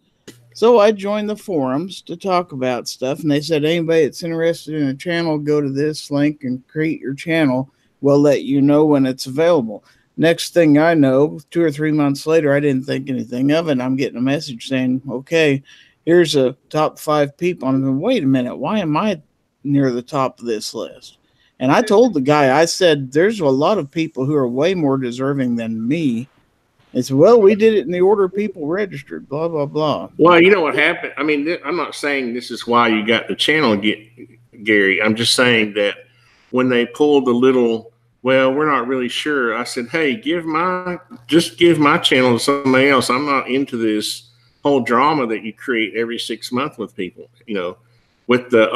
So I joined the forums to talk about stuff, and they said, anybody that's interested in a channel, go to this link and create your channel. We'll let you know when it's available. Next thing I know, 2 or 3 months later, I didn't think anything of it. I'm getting a message saying, okay, here's a top 5 people. I'm going, wait a minute, why am I near the top of this list? And I told the guy, I said, there's a lot of people who are way more deserving than me. He said, well, we did it in the order people registered, blah, blah, blah. Well, you know what happened? I mean, I'm not saying this is why you got the channel, Gary. I'm just saying that when they pulled the little, well, we're not really sure. I said, hey, just give my channel to somebody else. I'm not into this whole drama that you create every 6 months with people, with the,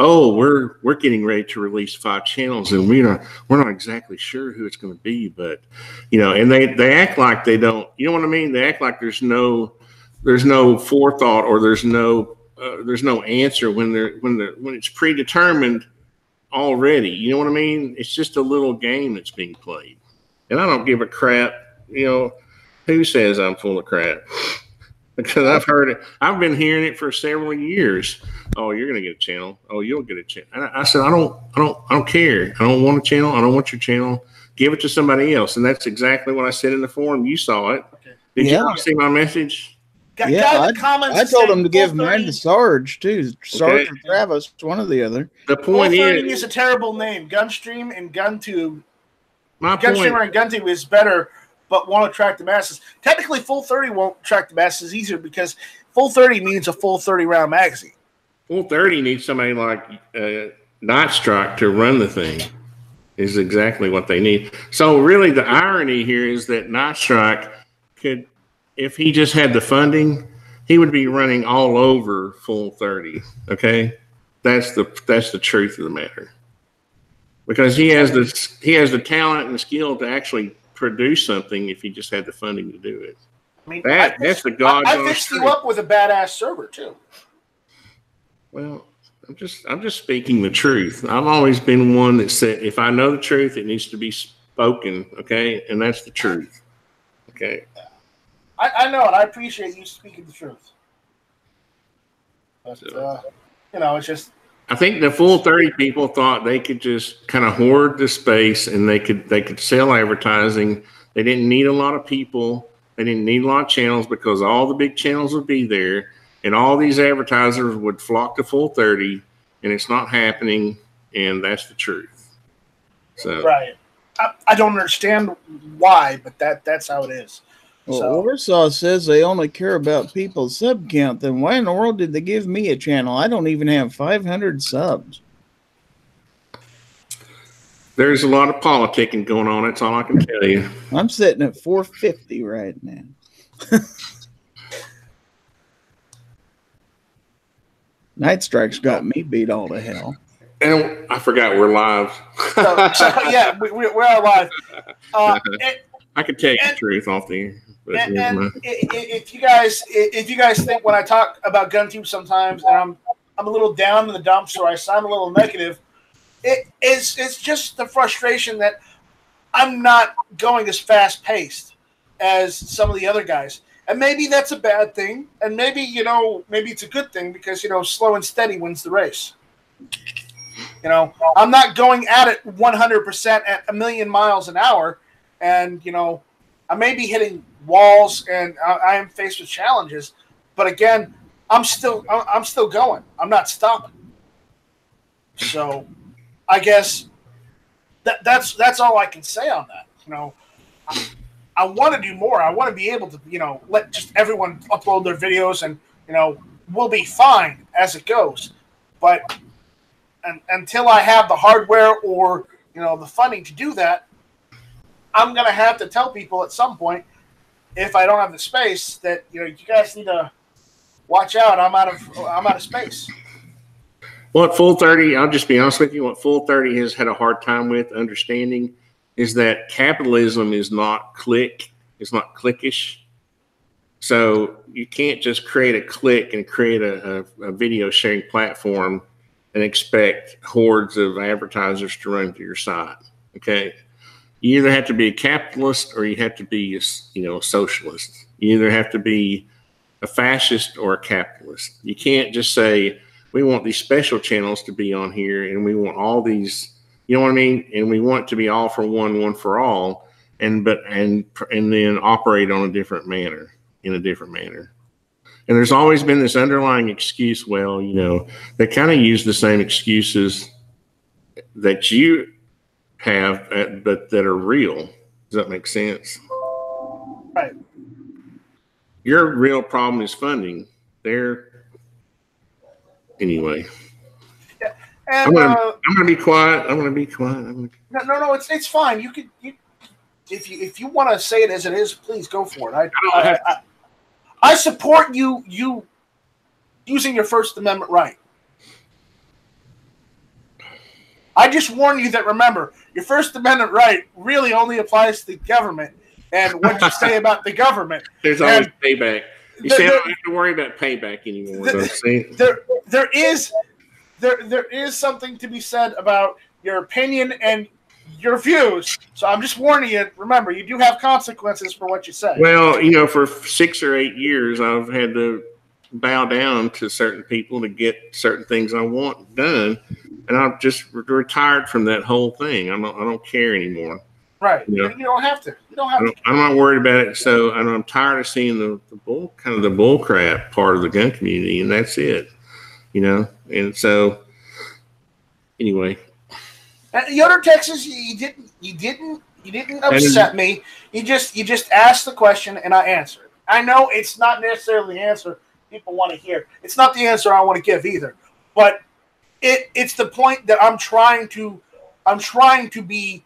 we're getting ready to release 5 channels and we're not exactly sure who it's going to be, but and they act like they don't, you know what I mean? They act like there's no forethought or there's no answer when it's predetermined already. You know what I mean? It's just a little game that's being played. And I don't give a crap, who says I'm full of crap. Because I've heard it. I've been hearing it for several years. Oh, you're going to get a channel. Oh, you'll get a channel. And I said, I don't care. I don't want a channel. I don't want your channel. Give it to somebody else. And that's exactly what I said in the forum. You saw it. Okay. Did you not see my message? I told him to give mine to Sarge too. Sarge or Travis, one or the other. The point is a terrible name. Gunstream and GunTube. Gunstreamer and GunTube is better, but won't attract the masses. Technically, Full 30 won't attract the masses either because Full 30 needs a full 30-round magazine. Full 30 needs somebody like NightStrike to run the thing. Is exactly what they need. So really, the irony here is that NightStrike could, if he just had the funding, he would be running all over Full 30. Okay, that's the truth of the matter. Because he has the talent and the skill to actually produce something if he just had the funding to do it. I mean, that's the God. I fixed you up with a badass server too. Well, I'm just speaking the truth. I've always been one that said, if I know the truth, it needs to be spoken. Okay, and that's the truth. Okay. I know it. I appreciate you speaking the truth. But it's just. I think the Full 30 people thought they could just kind of hoard the space and they could sell advertising. They didn't need a lot of people. They didn't need a lot of channels because all the big channels would be there and all these advertisers would flock to Full 30, and it's not happening, and that's the truth. So right. I don't understand why, but that's how it is. Well, Warsaw says they only care about people's sub count. Then why in the world did they give me a channel? I don't even have 500 subs. There's a lot of politicking going on. That's all I can tell you. I'm sitting at 450 right now. NightStrike's got me beat all to hell. And I forgot we're live. Yeah, we're live. I could tell you the truth off the air. And if you guys think when I talk about GunTube sometimes, and I'm a little down in the dumps or I sound a little negative, it's just the frustration that I'm not going as fast paced as some of the other guys. And maybe that's a bad thing, and maybe it's a good thing because slow and steady wins the race. I'm not going at it 100% at 1,000,000 miles an hour, and I may be hitting walls and I am faced with challenges, but again, I'm still going. I'm not stopping. So, I guess that's all I can say on that. I want to do more. I want to be able to let just everyone upload their videos, and we'll be fine as it goes. But until I have the hardware or the funding to do that, I'm gonna have to tell people at some point, if I don't have the space, that you guys need to watch out. I'm out of space. What Full 30, I'll just be honest with you, what Full 30 has had a hard time with understanding is that capitalism is not it's not cliquish. So you can't just create a click and create a video sharing platform and expect hordes of advertisers to run to your site. Okay. You either have to be a capitalist or you have to be a socialist. You either have to be a fascist or a capitalist. You can't just say, we want these special channels to be on here and we want all these, you know what I mean? And we want it to be all for one for all, and then operate on in a different manner. And there's always been this underlying excuse, they kind of use the same excuses that you have, but that are real. Does that make sense? Right. Your real problem is funding. Anyway. Yeah. And I'm gonna be quiet. No, it's fine. You could if you want to say it as it is, please go for it. I support you using your First Amendment right. I just warn you that, remember, your First Amendment right really only applies to the government and what you say about the government. There's always payback. You say I don't have to worry about payback anymore. There is something to be said about your opinion and your views. So I'm just warning you. Remember, you do have consequences for what you say. Well, for 6 or 8 years, I've had to bow down to certain people to get certain things I want done, and I've just retired from that whole thing. I don't care anymore. Right. You don't have to. I'm not worried about it. So I'm tired of seeing the bull crap part of the gun community, and that's it. And so anyway. Yoder, Texas, you didn't upset me. You just asked the question and I answered. I know it's not necessarily the answer people want to hear. It's not the answer I want to give either. But it's the point that I'm trying to be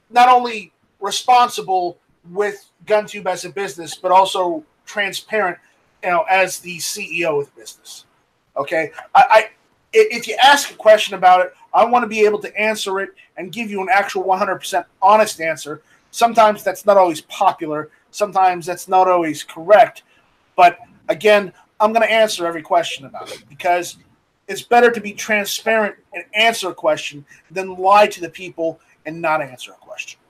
not only responsible with GunTube as a business, but also transparent, as the CEO of the business. Okay, if you ask a question about it, I want to be able to answer it and give you an actual 100% honest answer. Sometimes that's not always popular. Sometimes that's not always correct. But again, I'm going to answer every question about it because it's better to be transparent and answer a question than lie to the people and not answer a question.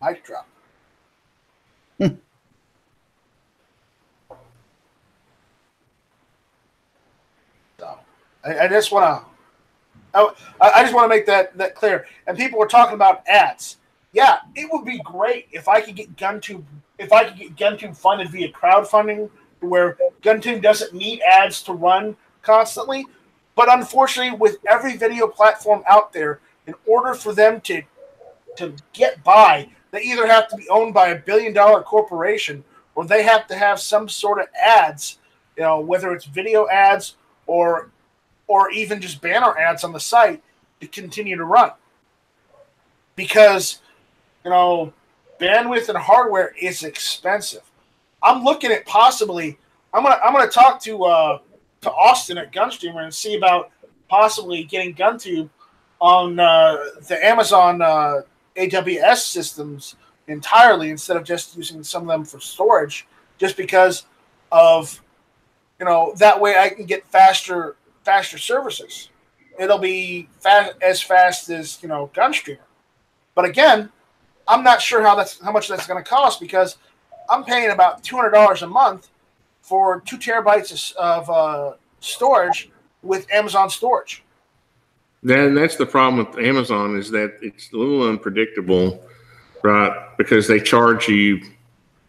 Mic drop. So, I just want to make that clear. And people were talking about ads. Yeah, it would be great if I could get GunTube funded via crowdfunding, where GunTube doesn't need ads to run constantly. But unfortunately, with every video platform out there, in order for them to get by, they either have to be owned by $1 billion corporation or they have to have some sort of ads, whether it's video ads or even just banner ads on the site to continue to run. Because, bandwidth and hardware is expensive. I'm looking at possibly, I'm gonna talk to Austin at Gunstreamer and see about possibly getting GunTube on the Amazon AWS systems entirely instead of just using some of them for storage, just because of, that way I can get faster services. It'll be as fast as, Gunstreamer. But again, I'm not sure how much that's going to cost, because I'm paying about $200 a month for 2 terabytes of storage with Amazon storage. Then that's the problem with Amazon, is that it's a little unpredictable, right? Because they charge you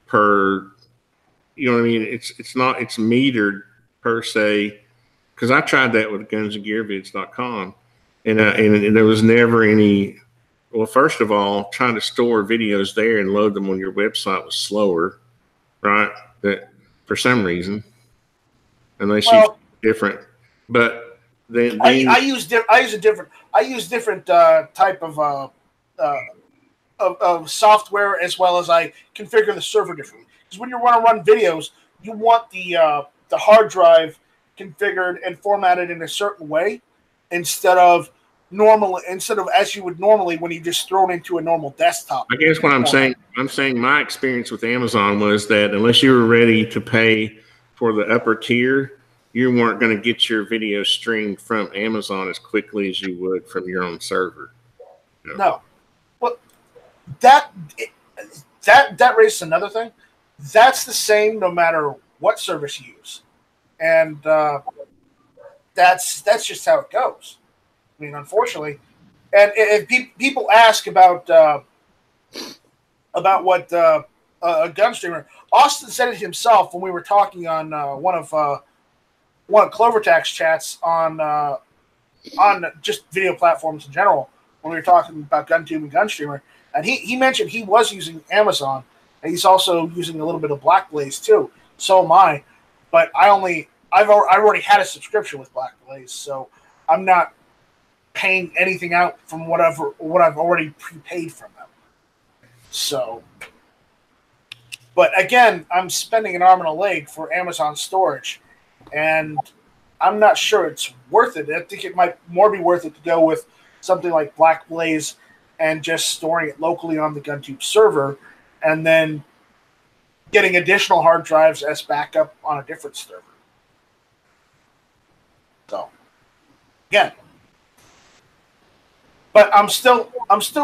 per, you know what I mean? It's metered per se. Because I tried that with gunsandgearvids.com, and there was never any. Well, first of all, trying to store videos there and load them on your website was slower, right? That for some reason, unless you different. But then I use different type of software, as well as I configure the server differently. Because when you want to run videos, you want the hard drive configured and formatted in a certain way, instead of as you would normally when you just throw it into a normal desktop. I guess what I'm saying my experience with Amazon was that unless you were ready to pay for the upper tier, you weren't going to get your video streamed from Amazon as quickly as you would from your own server. No. Well, that raises another thing. That's the same no matter what service you use. And that's just how it goes. I mean, unfortunately, and if people ask about what a Gunstreamer, Austin said it himself when we were talking on one of CloverTax's chats on just video platforms in general, when we were talking about GunTube and Gunstreamer, and he mentioned he was using Amazon, and he's also using a little bit of Blackblaze too. So am I, but I've already had a subscription with Blackblaze, so I'm not paying anything out from what I've already prepaid from them. So, but again, I'm spending an arm and a leg for Amazon storage, and I'm not sure it's worth it. I think it might more be worth it to go with something like Blackblaze and just storing it locally on the GunTube server, and then getting additional hard drives as backup on a different server. So, again, but I'm still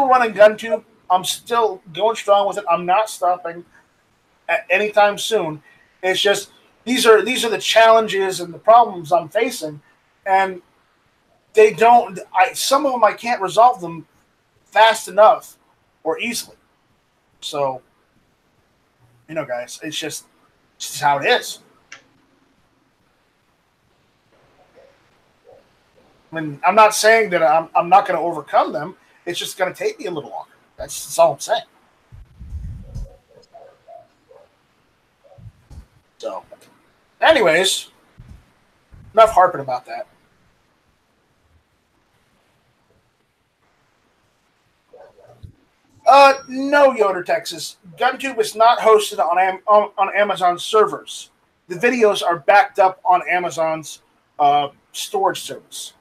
running GunTube. I'm still going strong with it. I'm not stopping at any time soon. It's just these are the challenges and the problems I'm facing, and some of them I can't resolve them fast enough or easily. So, guys, it's just how it is. I mean, I'm not saying that I'm not going to overcome them. It's just going to take me a little longer. That's all I'm saying. So, anyways, enough harping about that. No, Yoder, Texas. GunTube is not hosted on Amazon servers. The videos are backed up on Amazon's storage service.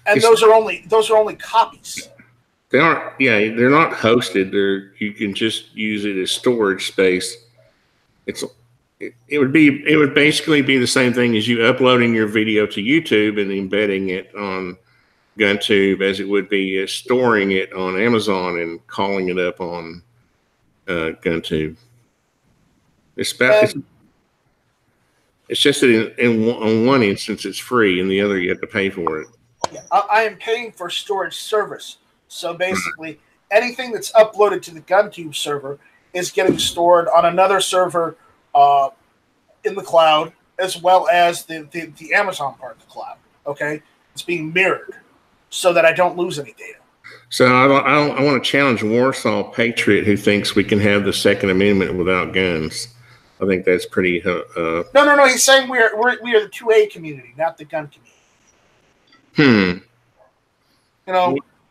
And those are only copies. They aren't. Yeah, they're not hosted. You can just use it as storage space. It would basically be the same thing as you uploading your video to YouTube and embedding it on GunTube as it would be storing it on Amazon and calling it up on GunTube. It's just that on one instance it's free, and the other you have to pay for it. Yeah, I am paying for storage service. So basically, anything that's uploaded to the GunTube server is getting stored on another server in the cloud, as well as the Amazon part of the cloud. Okay, it's being mirrored so that I don't lose any data. So I want to challenge Warsaw Patriot, who thinks we can have the Second Amendment without guns. I think that's pretty. No. He's saying we are the 2A community, not the gun community.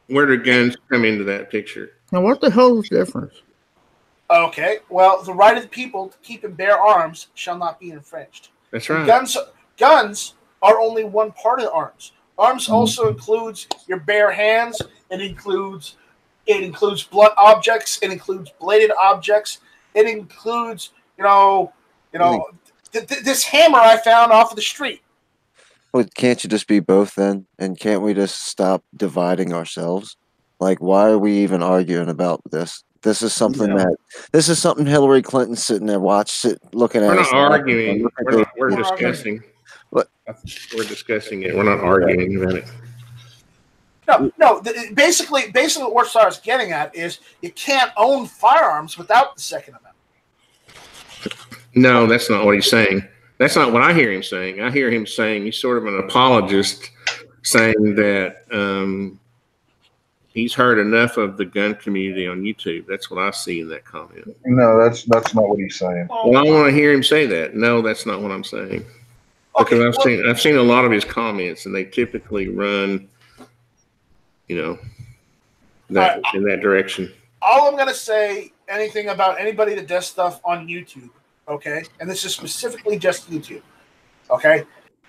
Where do guns come into that picture? Now, what the hell is the difference? Okay, well, the right of the people to keep and bear arms shall not be infringed. That's right. Guns are only one part of arms. Arms also includes your bare hands. It includes blunt objects. It includes bladed objects. It includes this hammer I found off of the street. Well, can't you just be both then? And can't we just stop dividing ourselves? Like, why are we even arguing about this? This is something this is something Hillary Clinton's sitting there looking at. We're us not arguing. We're discussing. What? We're discussing it. We're not arguing about it. No. Basically, what I was getting at is you can't own firearms without the Second Amendment. No, that's not what he's saying. That's not what I hear him saying. I hear him saying he's sort of an apologist, saying that he's heard enough of the gun community on YouTube. That's what I see in that comment. No, that's not what he's saying. Well, I want to hear him say that. No, that's not what I'm saying. Because I've seen a lot of his comments, and they typically run, in that direction. All I'm going to say anything about anybody that does stuff on YouTube, okay, and this is specifically just YouTube, okay,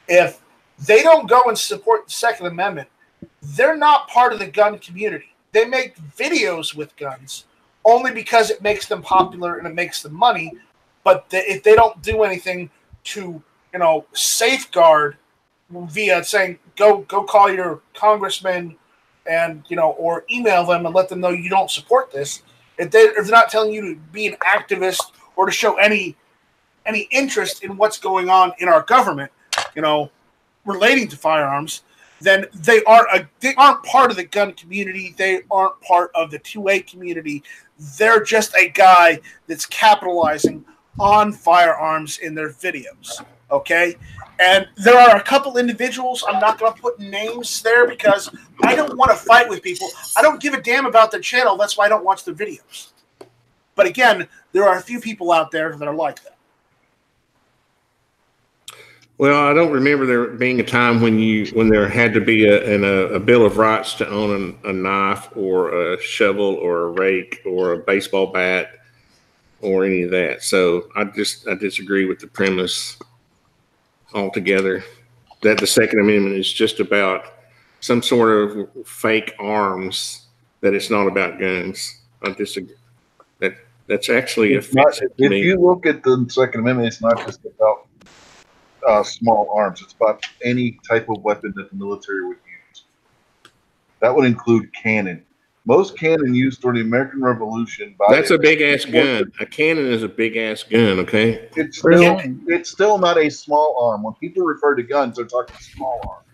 if they don't go and support the Second Amendment, they're not part of the gun community. They make videos with guns only because it makes them popular and it makes them money, but if they don't do anything to safeguard via saying go call your congressman and or email them and let them know you don't support this. If they're not telling you to be an activist or to show any interest in what's going on in our government, relating to firearms, then they aren't part of the gun community. They aren't part of the 2A community. They're just a guy that's capitalizing on firearms in their videos. Okay, and there are a couple individuals, I'm not going to put names there because I don't want to fight with people. I don't give a damn about their channel. That's why I don't watch their videos. But again, there are a few people out there that are like that. Well, I don't remember there being a time when there had to be a Bill of Rights to own a knife or a shovel or a rake or a baseball bat or any of that. So I disagree with the premise altogether that the Second Amendment is just about some sort of fake arms, that it's not about guns. I disagree. That's actually offensive to me. If you look at the Second Amendment, it's not just about small arms. It's about any type of weapon that the military would use. That would include cannon. Most cannon used during the American Revolution. That's a big ass gun. A cannon is a big ass gun. Okay. It's still not a small arm. When people refer to guns, they're talking small arms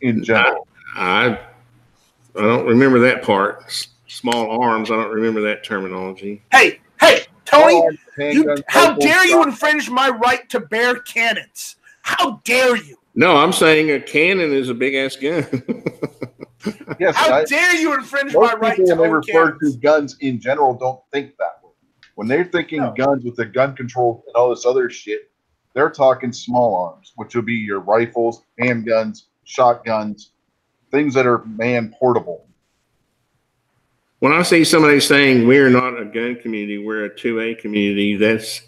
in general. I don't remember that part. Small arms. I don't remember that terminology. Hey, Tony! How dare you infringe my right to bear cannons? How dare you? No, I'm saying a cannon is a big ass gun. Yes, how dare you infringe my right to own cannons? People refer to guns in general don't think that way. When they're thinking guns with the gun control and all this other shit, they're talking small arms, which would be your rifles, handguns, shotguns, things that are man-portable. When I see somebody saying we're not a gun community, we're a 2A community, that's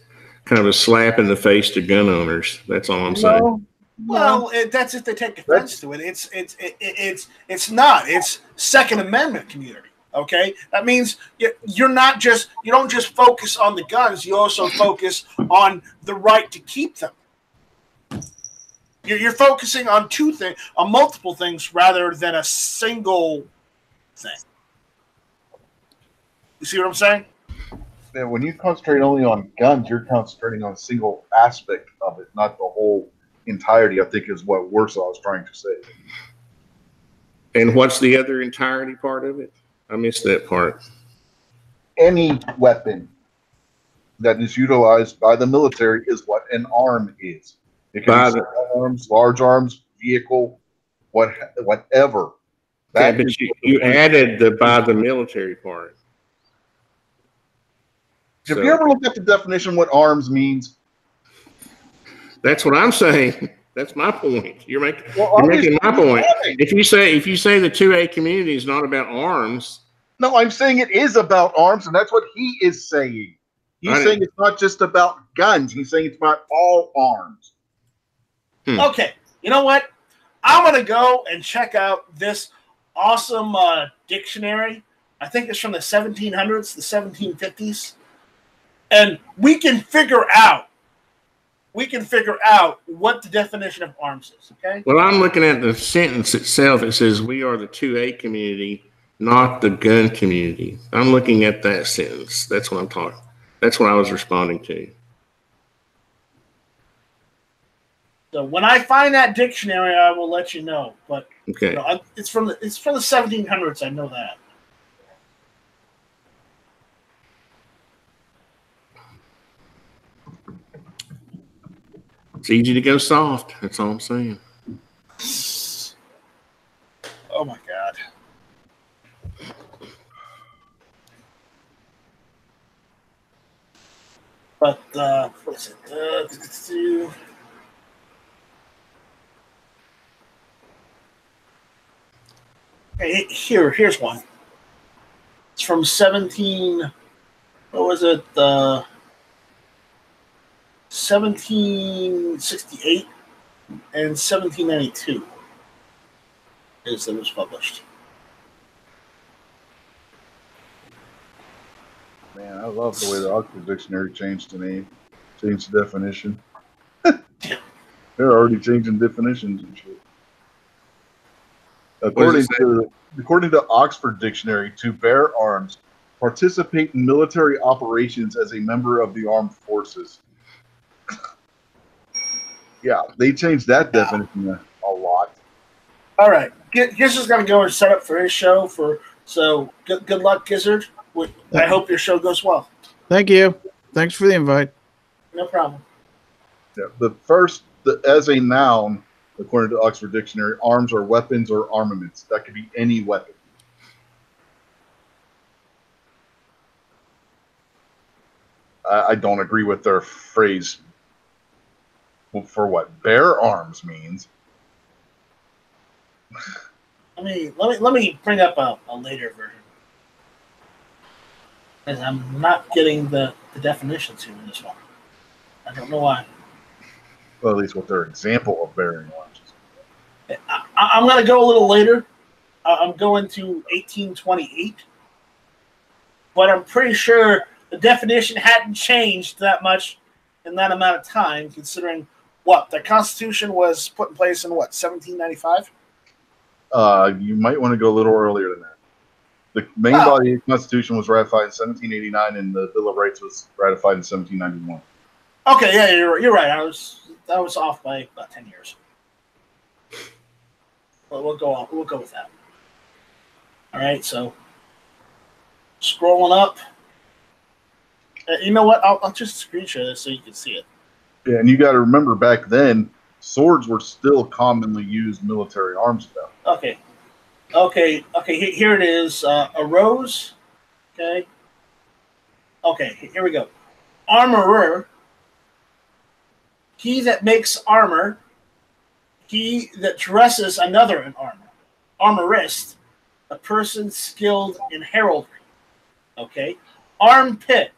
kind of a slap in the face to gun owners. That's all I'm saying. Well, that's if they take offense to it. It's not. It's Second Amendment community. Okay, that means you don't just focus on the guns. You also focus on the right to keep them. You're focusing on multiple things rather than a single thing. You see what I'm saying? Yeah, when you concentrate only on guns, you're concentrating on a single aspect of it, not the whole entirety, I think, is what Warsaw was trying to say. And what's the other entirety part of it? I missed that part. Any weapon that is utilized by the military is what an arm is. It can be small arms, large arms, vehicle, whatever. Yeah, but you added the by the military part. Have you ever looked at the definition of what arms means? That's what I'm saying. That's my point. You're making my point. If you say the 2A community is not about arms. No, I'm saying it is about arms, and that's what he is saying. He's saying it's not just about guns. He's saying it's about all arms. Okay. You know what? I'm going to go and check out this awesome dictionary. I think it's from the 1700s, the 1750s. And we can figure out what the definition of arms is, okay? Well, I'm looking at the sentence itself. It says we are the 2A community, not the gun community. I'm looking at that sentence. That's what I'm talking. That's what I was responding to. So when I find that dictionary, I will let you know. But okay, you know, it's from the 1700s. I know that. It's easy to go soft. That's all I'm saying. Oh my God. But what is it? Here's one. It's from 17. What was it? 1768 and 1792 is that it was published. Man, I love the way the Oxford Dictionary changed the name, changed the definition. They're already changing definitions and shit. According to Oxford Dictionary, to bear arms, participate in military operations as a member of the armed forces. Yeah, they changed that definition a lot. All right, Gizzard's going to go and set up for his show. So good luck, Gizzard. I hope your show goes well. Thank you. Thanks for the invite. No problem. Yeah, as a noun, according to Oxford Dictionary, arms are weapons or armaments. That could be any weapon. I don't agree with their phrase for what bear arms means. Let me bring up a later version. Because I'm not getting the definitions here in this one. I don't know why. Well, at least what their example of bearing arms is. I'm going to go a little later. I'm going to 1828. But I'm pretty sure the definition hadn't changed that much in that amount of time, considering what? The Constitution was put in place in what, 1795? You might want to go a little earlier than that. The main body of the Constitution was ratified in 1789, and the Bill of Rights was ratified in 1791. Okay, yeah, you're right. I was off by about 10 years. But we'll go with that. All right, so scrolling up. You know what? I'll just screenshot this so you can see it. Yeah, and you got to remember back then, swords were still commonly used military arms stuff. Okay. Here it is. A rose. Okay, here we go. Armorer. He that makes armor. He that dresses another in armor. Armorist. A person skilled in heraldry. Okay. Armpit.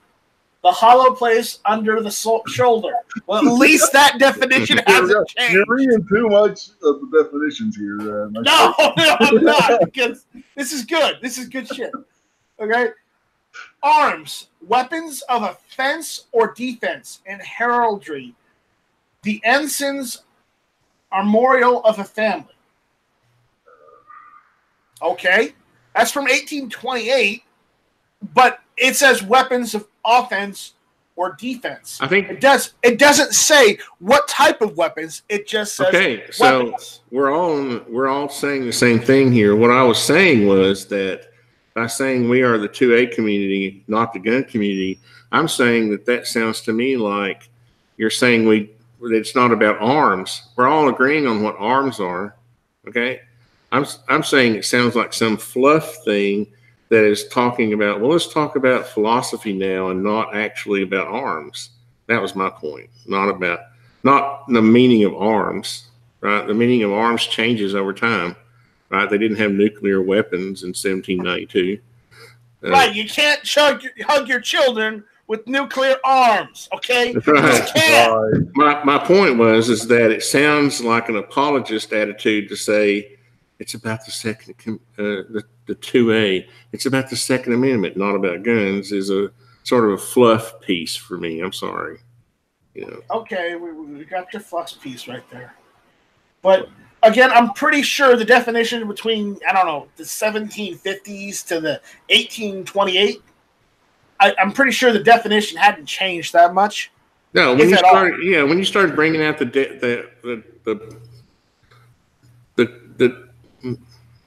The hollow place under the shoulder. Well, at least that definition hasn't changed. You're reading too much of the definitions here. No, I'm not. Because this is good. This is good shit. Okay? Arms. Weapons of offense or defense in heraldry. The ensign's armorial of a family. Okay? That's from 1828. But it says weapons of offense or defense. I think it does. It doesn't say what type of weapons. It just says weapons. So we're all saying the same thing here. What I was saying was that by saying we are the 2A community, not the gun community, I'm saying that sounds to me like you're saying it's not about arms. We're all agreeing on what arms are. Okay, I'm saying it sounds like some fluff thing that is talking about, well, let's talk about philosophy now and not actually about arms. That was my point. Not the meaning of arms, right? The meaning of arms changes over time, right? They didn't have nuclear weapons in 1792. Right, you can't hug your children with nuclear arms. Okay, right. My point is that it sounds like an apologist attitude to say it's about the second, the 2A. It's about the Second Amendment, not about guns. Is a sort of a fluff piece for me. I'm sorry. You know. Okay, we got your fluff piece right there. But again, I'm pretty sure the definition between, I don't know, the 1750s to the 1828, I'm pretty sure the definition hadn't changed that much. No, when you started bringing out the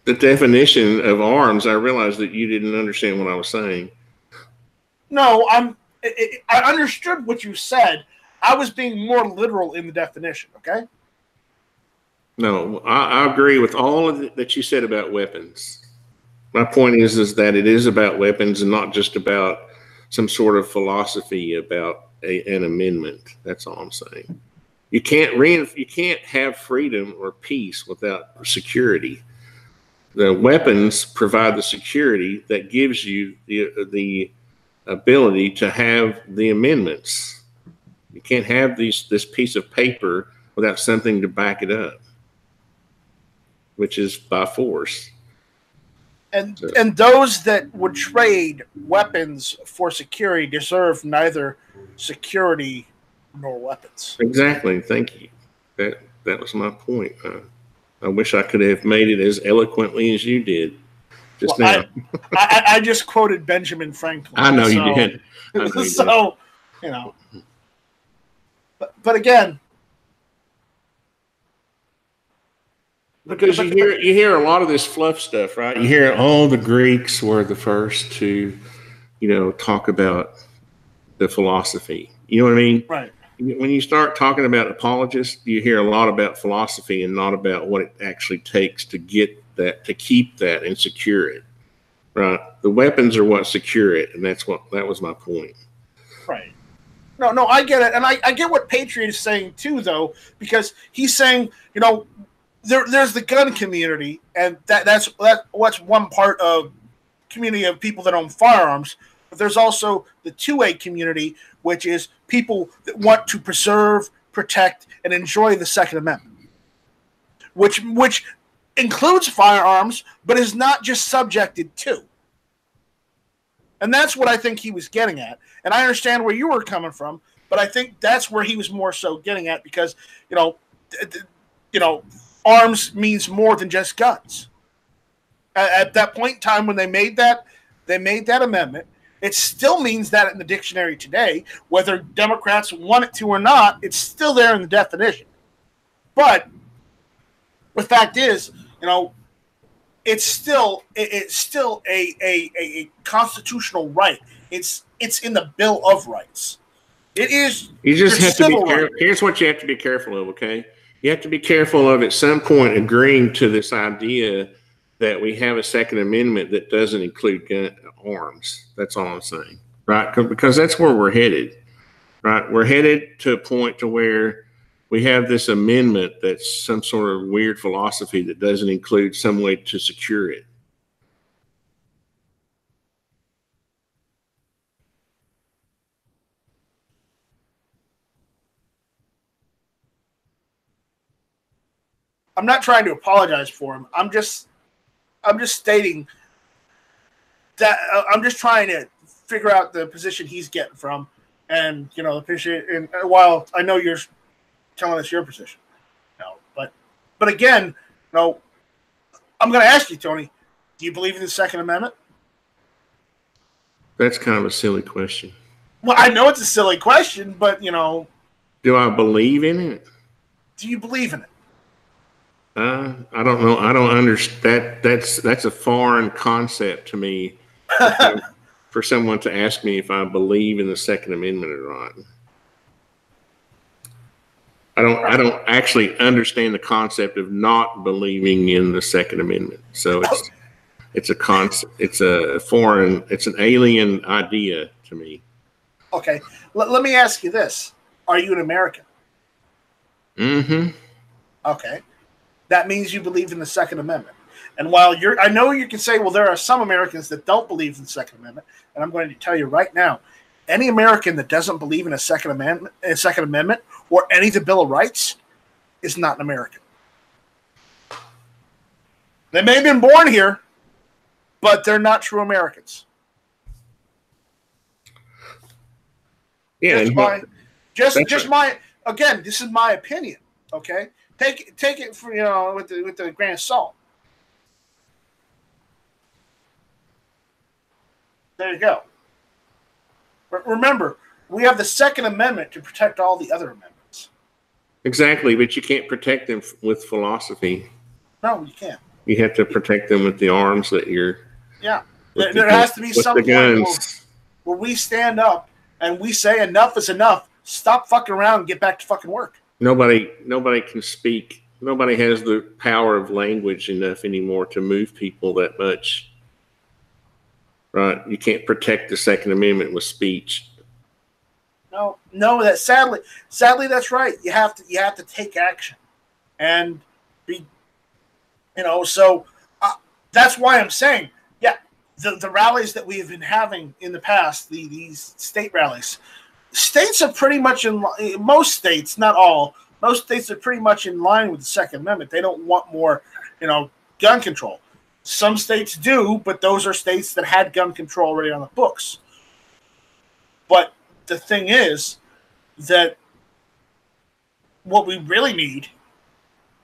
definition of arms, I realized that you didn't understand what I was saying. No, I understood what you said. I was being more literal in the definition, okay? No, I agree with all of that you said about weapons. My point is that it is about weapons and not just about some sort of philosophy about an amendment. That's all I'm saying. You can't have freedom or peace without security. The weapons provide the security that gives you the ability to have the amendments. You can't have this piece of paper without something to back it up, which is by force. And those that would trade weapons for security deserve neither security nor weapons. Exactly. Thank you. That was my point. I wish I could have made it as eloquently as you did just now. I just quoted Benjamin Franklin. I know you did. So, you know. But again, because you hear a lot of this fluff stuff, right? You hear, the Greeks were the first to, talk about the philosophy. You know what I mean? Right. When you start talking about apologists, you hear a lot about philosophy and not about what it actually takes to get that, to keep that and secure it. Right? The weapons are what secure it, and that was my point. Right. No, I get it, and I get what Patriot is saying too, though, because he's saying, there's the gun community, and that's one part of community of people that own firearms. But there's also the 2A community, which is people that want to preserve, protect, and enjoy the Second Amendment, which includes firearms, but is not just subjected to. And that's what I think he was getting at. And I understand where you were coming from, but I think that's where he was more so getting at because, arms means more than just guns. At that point in time when they made that amendment, it still means that in the dictionary today, whether Democrats want it to or not, it's still there in the definition. But the fact is, it's still a constitutional right. It's in the Bill of Rights. It is. You just have to be careful. Here's what you have to be careful of. Okay, you have to be careful of at some point agreeing to this idea that we have a Second Amendment that doesn't include arms. That's all I'm saying, right? Because that's where we're headed, right? We're headed to a point to where we have this amendment that's some sort of weird philosophy that doesn't include some way to secure it. I'm not trying to apologize for him. I'm just stating that I'm just trying to figure out the position he's getting from, and the position. And while I know you're telling us your position, but again, I'm going to ask you, Tony. Do you believe in the Second Amendment? That's kind of a silly question. Well, I know it's a silly question, but do I believe in it? Do you believe in it? I don't know. I don't understand. That's a foreign concept to me for someone to ask me if I believe in the Second Amendment or not. I don't actually understand the concept of not believing in the Second Amendment. So it's a concept. It's an alien idea to me. Okay. Let me ask you this. Are you an American? Mm-hmm. Okay. That means you believe in the Second Amendment. And while I know you can say, well, there are some Americans that don't believe in the Second Amendment, and I'm going to tell you right now, any American that doesn't believe in a Second Amendment, or any of the Bill of Rights is not an American. They may have been born here, but they're not true Americans. Yeah, just my again. This is my opinion. Okay, take it for with the grain of salt. There you go. But remember, we have the Second Amendment to protect all the other amendments. Exactly, but you can't protect them with philosophy. No, you can't. You have to protect them with the arms that you're. Yeah, there has to be some point where we stand up and we say enough is enough. Stop fucking around and get back to fucking work. Nobody can speak. Nobody has the power of language enough anymore to move people that much. Right? You can't protect the Second Amendment with speech. No, that sadly that's right. You have to take action and be, so that's why I'm saying, yeah, the rallies that we have been having in the past, these state rallies, states are pretty much most states, not all, most states are pretty much in line with the Second Amendment. They don't want more, gun control. Some states do, but those are states that had gun control already on the books. But the thing is that what we really need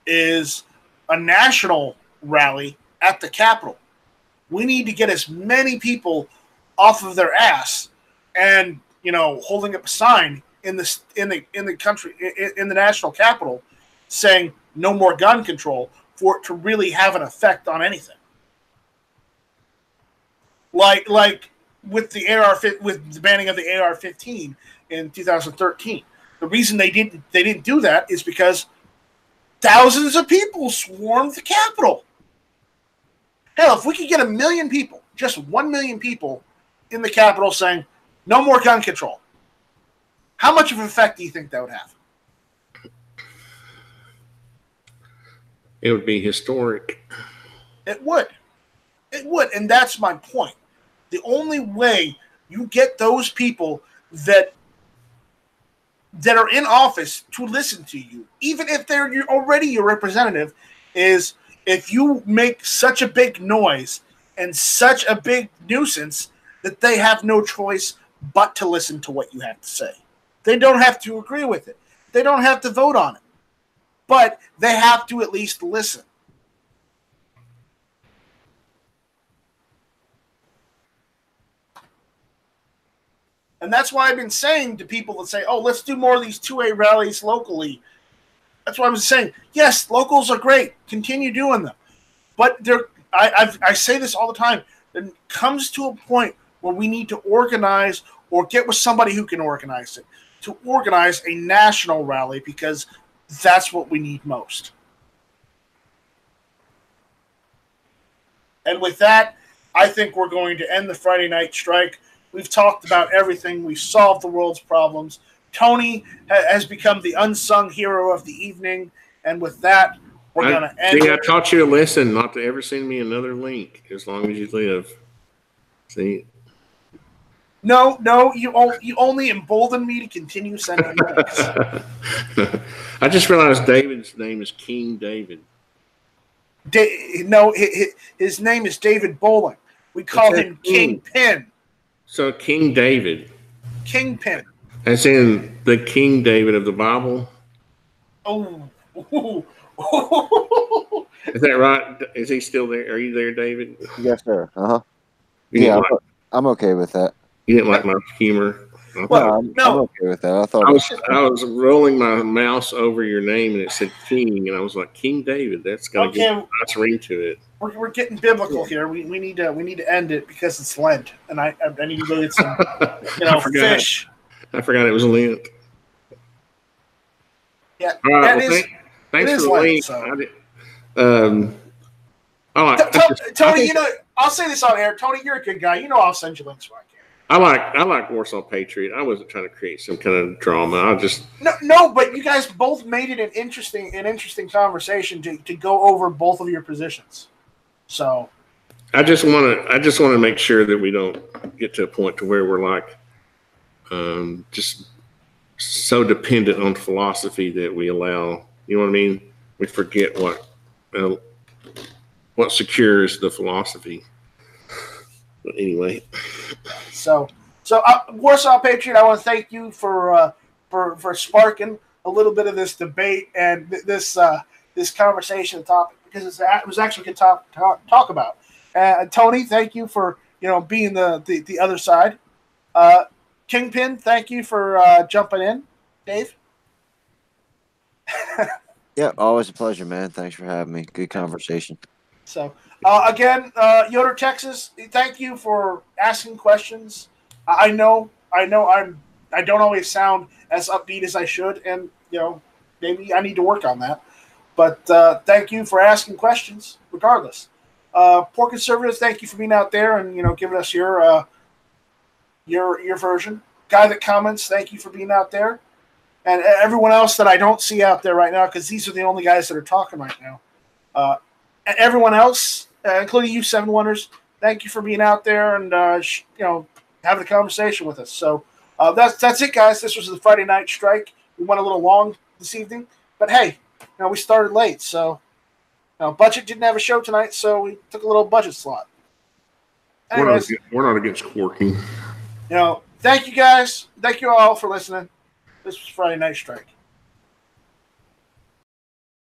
is a national rally at the Capitol. We need to get as many people off of their ass and holding up a sign in the country, in the national Capitol, saying no more gun control, for it to really have an effect on anything. Like with the with the banning of the AR-15 in 2013, the reason they didn't do that is because thousands of people swarmed the Capitol. Hell, if we could get 1 million people, just 1 million people in the Capitol saying no more gun control, how much of an effect do you think that would have? It would be historic. It would, and that's my point. The only way you get those people that are in office to listen to you, even if they're already your representative, is if you make such a big noise and such a big nuisance that they have no choice but to listen to what you have to say. They don't have to agree with it. They don't have to vote on it. But they have to at least listen. And that's why I've been saying to people that say, oh, let's do more of these 2A rallies locally. That's why I was saying, yes, locals are great. Continue doing them. But I say this all the time. It comes to a point where we need to organize or get with somebody who can organize it, to organize a national rally, because that's what we need most. And with that, I think we're going to end the Friday night strike. We've talked about everything. We've solved the world's problems. Tony has become the unsung hero of the evening. And with that, we're going to end. See, I taught you a lesson not to ever send me another link as long as you live. See? No, you only embolden me to continue sending links. I just realized David's name is King David. No, his name is David Bowling. We call him Kingpin. So King David. Kingpin. As in the King David of the Bible? Oh. Is that right? Is he still there? Are you there, David? Yes, sir. Uh-huh. Yeah, I'm okay with that. You didn't like my humor? Well, I'm okay with that. I was rolling my mouse over your name and it said King, and I was like, King David. That's got to get a nice ring to it. We're getting biblical here. We need to end it because it's Lent, and I need to go get some fish. I forgot it was Lent. Yeah, all right. Thanks for the link. So. Tony, I'll say this on air. Tony, you're a good guy. I'll send you links when I can. I like Warsaw Patriot. I wasn't trying to create some kind of drama. I just no, but you guys both made it an interesting conversation to go over both of your positions. So I just want to make sure that we don't get to a point to where we're like just so dependent on philosophy that we allow. You know what I mean? We forget what secures the philosophy. But anyway, so Warsaw Patriot, I want to thank you for sparking a little bit of this debate and this conversation topic, because it was actually good talk about. Tony, thank you for being the other side. Kingpin, thank you for jumping in. Dave. Yeah, always a pleasure, man. Thanks for having me. Good conversation. So again, Yoder, Texas, thank you for asking questions. I know I don't always sound as upbeat as I should, and maybe I need to work on that. But thank you for asking questions, regardless. Poor Conservatives, thank you for being out there and giving us your version. Guy that comments, thank you for being out there, and everyone else that I don't see out there right now, because these are the only guys that are talking right now. And everyone else, including you, Seven Wonders, thank you for being out there and having a conversation with us. So that's it, guys. This was the Friday Night Strike. We went a little long this evening, but hey, we started late, so Budget didn't have a show tonight, so we took a little budget slot. Anyways, we're not against quirking. Thank you guys. Thank you all for listening. This was Friday Night Strike.